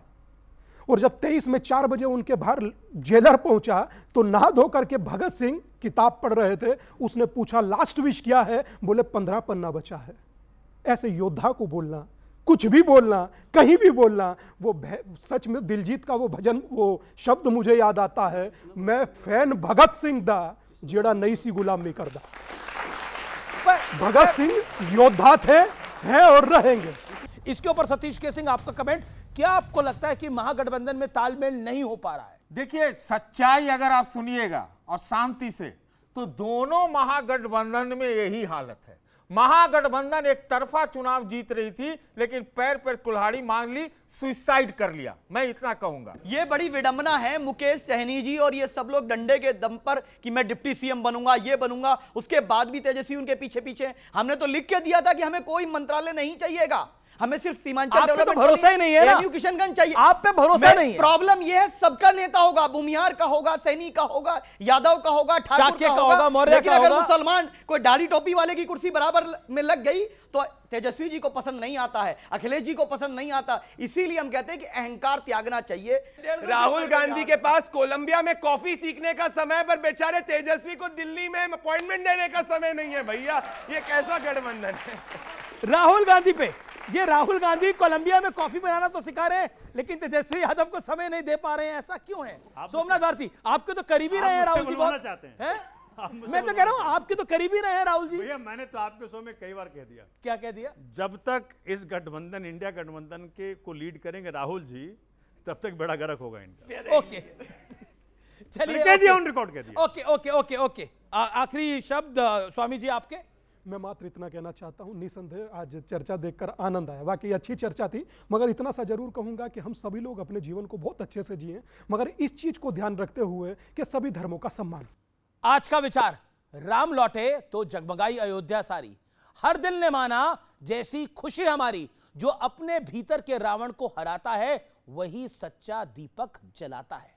और जब 23 में 4 बजे उनके बाहर जेलर पहुंचा तो नहा धो करके भगत सिंह किताब पढ़ रहे थे। उसने पूछा लास्ट विश क्या है? बोले 15 पन्ना बचा है। ऐसे योद्धा को बोलना, कुछ भी बोलना, कहीं भी बोलना, वो सच में दिलजीत का वो भजन, वो शब्द मुझे याद आता है, मैं फैन भगत सिंह दा जेड़ा नई सी गुलामी करदा। भगत सिंह योद्धा थे, हैं और रहेंगे। इसके ऊपर सतीश के सिंह, आपका कमेंट। क्या आपको लगता है कि महागठबंधन में तालमेल नहीं हो पा रहा है? देखिए, सच्चाई अगर आप सुनिएगा और शांति से, तो दोनों महागठबंधन में यही हालत है। महागठबंधन एक तरफा चुनाव जीत रही थी, लेकिन पैर पर कुल्हाड़ी मांग ली, सुसाइड कर लिया। मैं इतना कहूंगा। ये बड़ी विडंबना है। मुकेश सहनी जी और ये सब लोग डंडे के दम पर कि मैं डिप्टी सीएम बनूंगा, ये बनूंगा, उसके बाद भी तेजस्वी उनके पीछे पीछे। हमने तो लिख के दिया था कि हमें कोई मंत्रालय नहीं चाहिएगा, हमें सिर्फ सीमांचल डेवलपमेंट, तो भरोसा ही नहीं है ना, किशनगंज चाहिए। आप पे भरोसा नहीं है। प्रॉब्लम ये है, सबका नेता होगा, भूमिहार का होगा, सैनी का होगा, यादव का होगा, ठाकुर का होगा, मौर्य लेकिन का अगर होगा। मुसलमान कोई दाढ़ी टोपी वाले की कुर्सी बराबर में लग गई तो तेजस्वी जी को पसंद नहीं आता है, अखिलेश जी को पसंद नहीं आता। इसीलिए हम कहते हैं कि अहंकार त्यागना चाहिए। राहुल गांधी के पास कोलंबिया में कॉफी सीखने का समय, पर बेचारे तेजस्वी को दिल्ली में अपॉइंटमेंट देने का समय नहीं है। भैया, ये कैसा गठबंधन है? राहुल गांधी पे ये राहुल गांधी कोलंबिया में कॉफी बनाना तो सिखा रहे हैं, लेकिन तेजस्वी यादव को समय नहीं दे पा रहे हैं। ऐसा क्यों है? सोमनाथ भारती, आपके तो करीबी रहे हैं राहुल जी, बहुत चाहते हैं। मैं तो कह रहा हूं आपके तो करीबी रहे हैं राहुल जी। भैया, मैंने तो आपके शो में कई बार कह दिया। क्या कह दिया? जब तक इस गठबंधन, इंडिया गठबंधन के को लीड करेंगे राहुल जी, तब तक बड़ा गर्क होगा इनका। ओके, चलिए, कह दिया, ऑन रिकॉर्ड कह दिया। Okay okay okay okay. आखिरी शब्द स्वामी जी आपके। मैं मात्र इतना कहना चाहता हूं, निसंदेह आज चर्चा देखकर आनंद आया, वाकई अच्छी चर्चा थी। मगर इतना सा जरूर कहूंगा कि हम सभी लोग अपने जीवन को बहुत अच्छे से जिए, मगर इस चीज को ध्यान रखते हुए कि सभी धर्मों का सम्मान। आज का विचार, राम लौटे तो जगमगाई अयोध्या सारी, हर दिल ने माना जैसी खुशी हमारी, जो अपने भीतर के रावण को हराता है वही सच्चा दीपक जलाता है।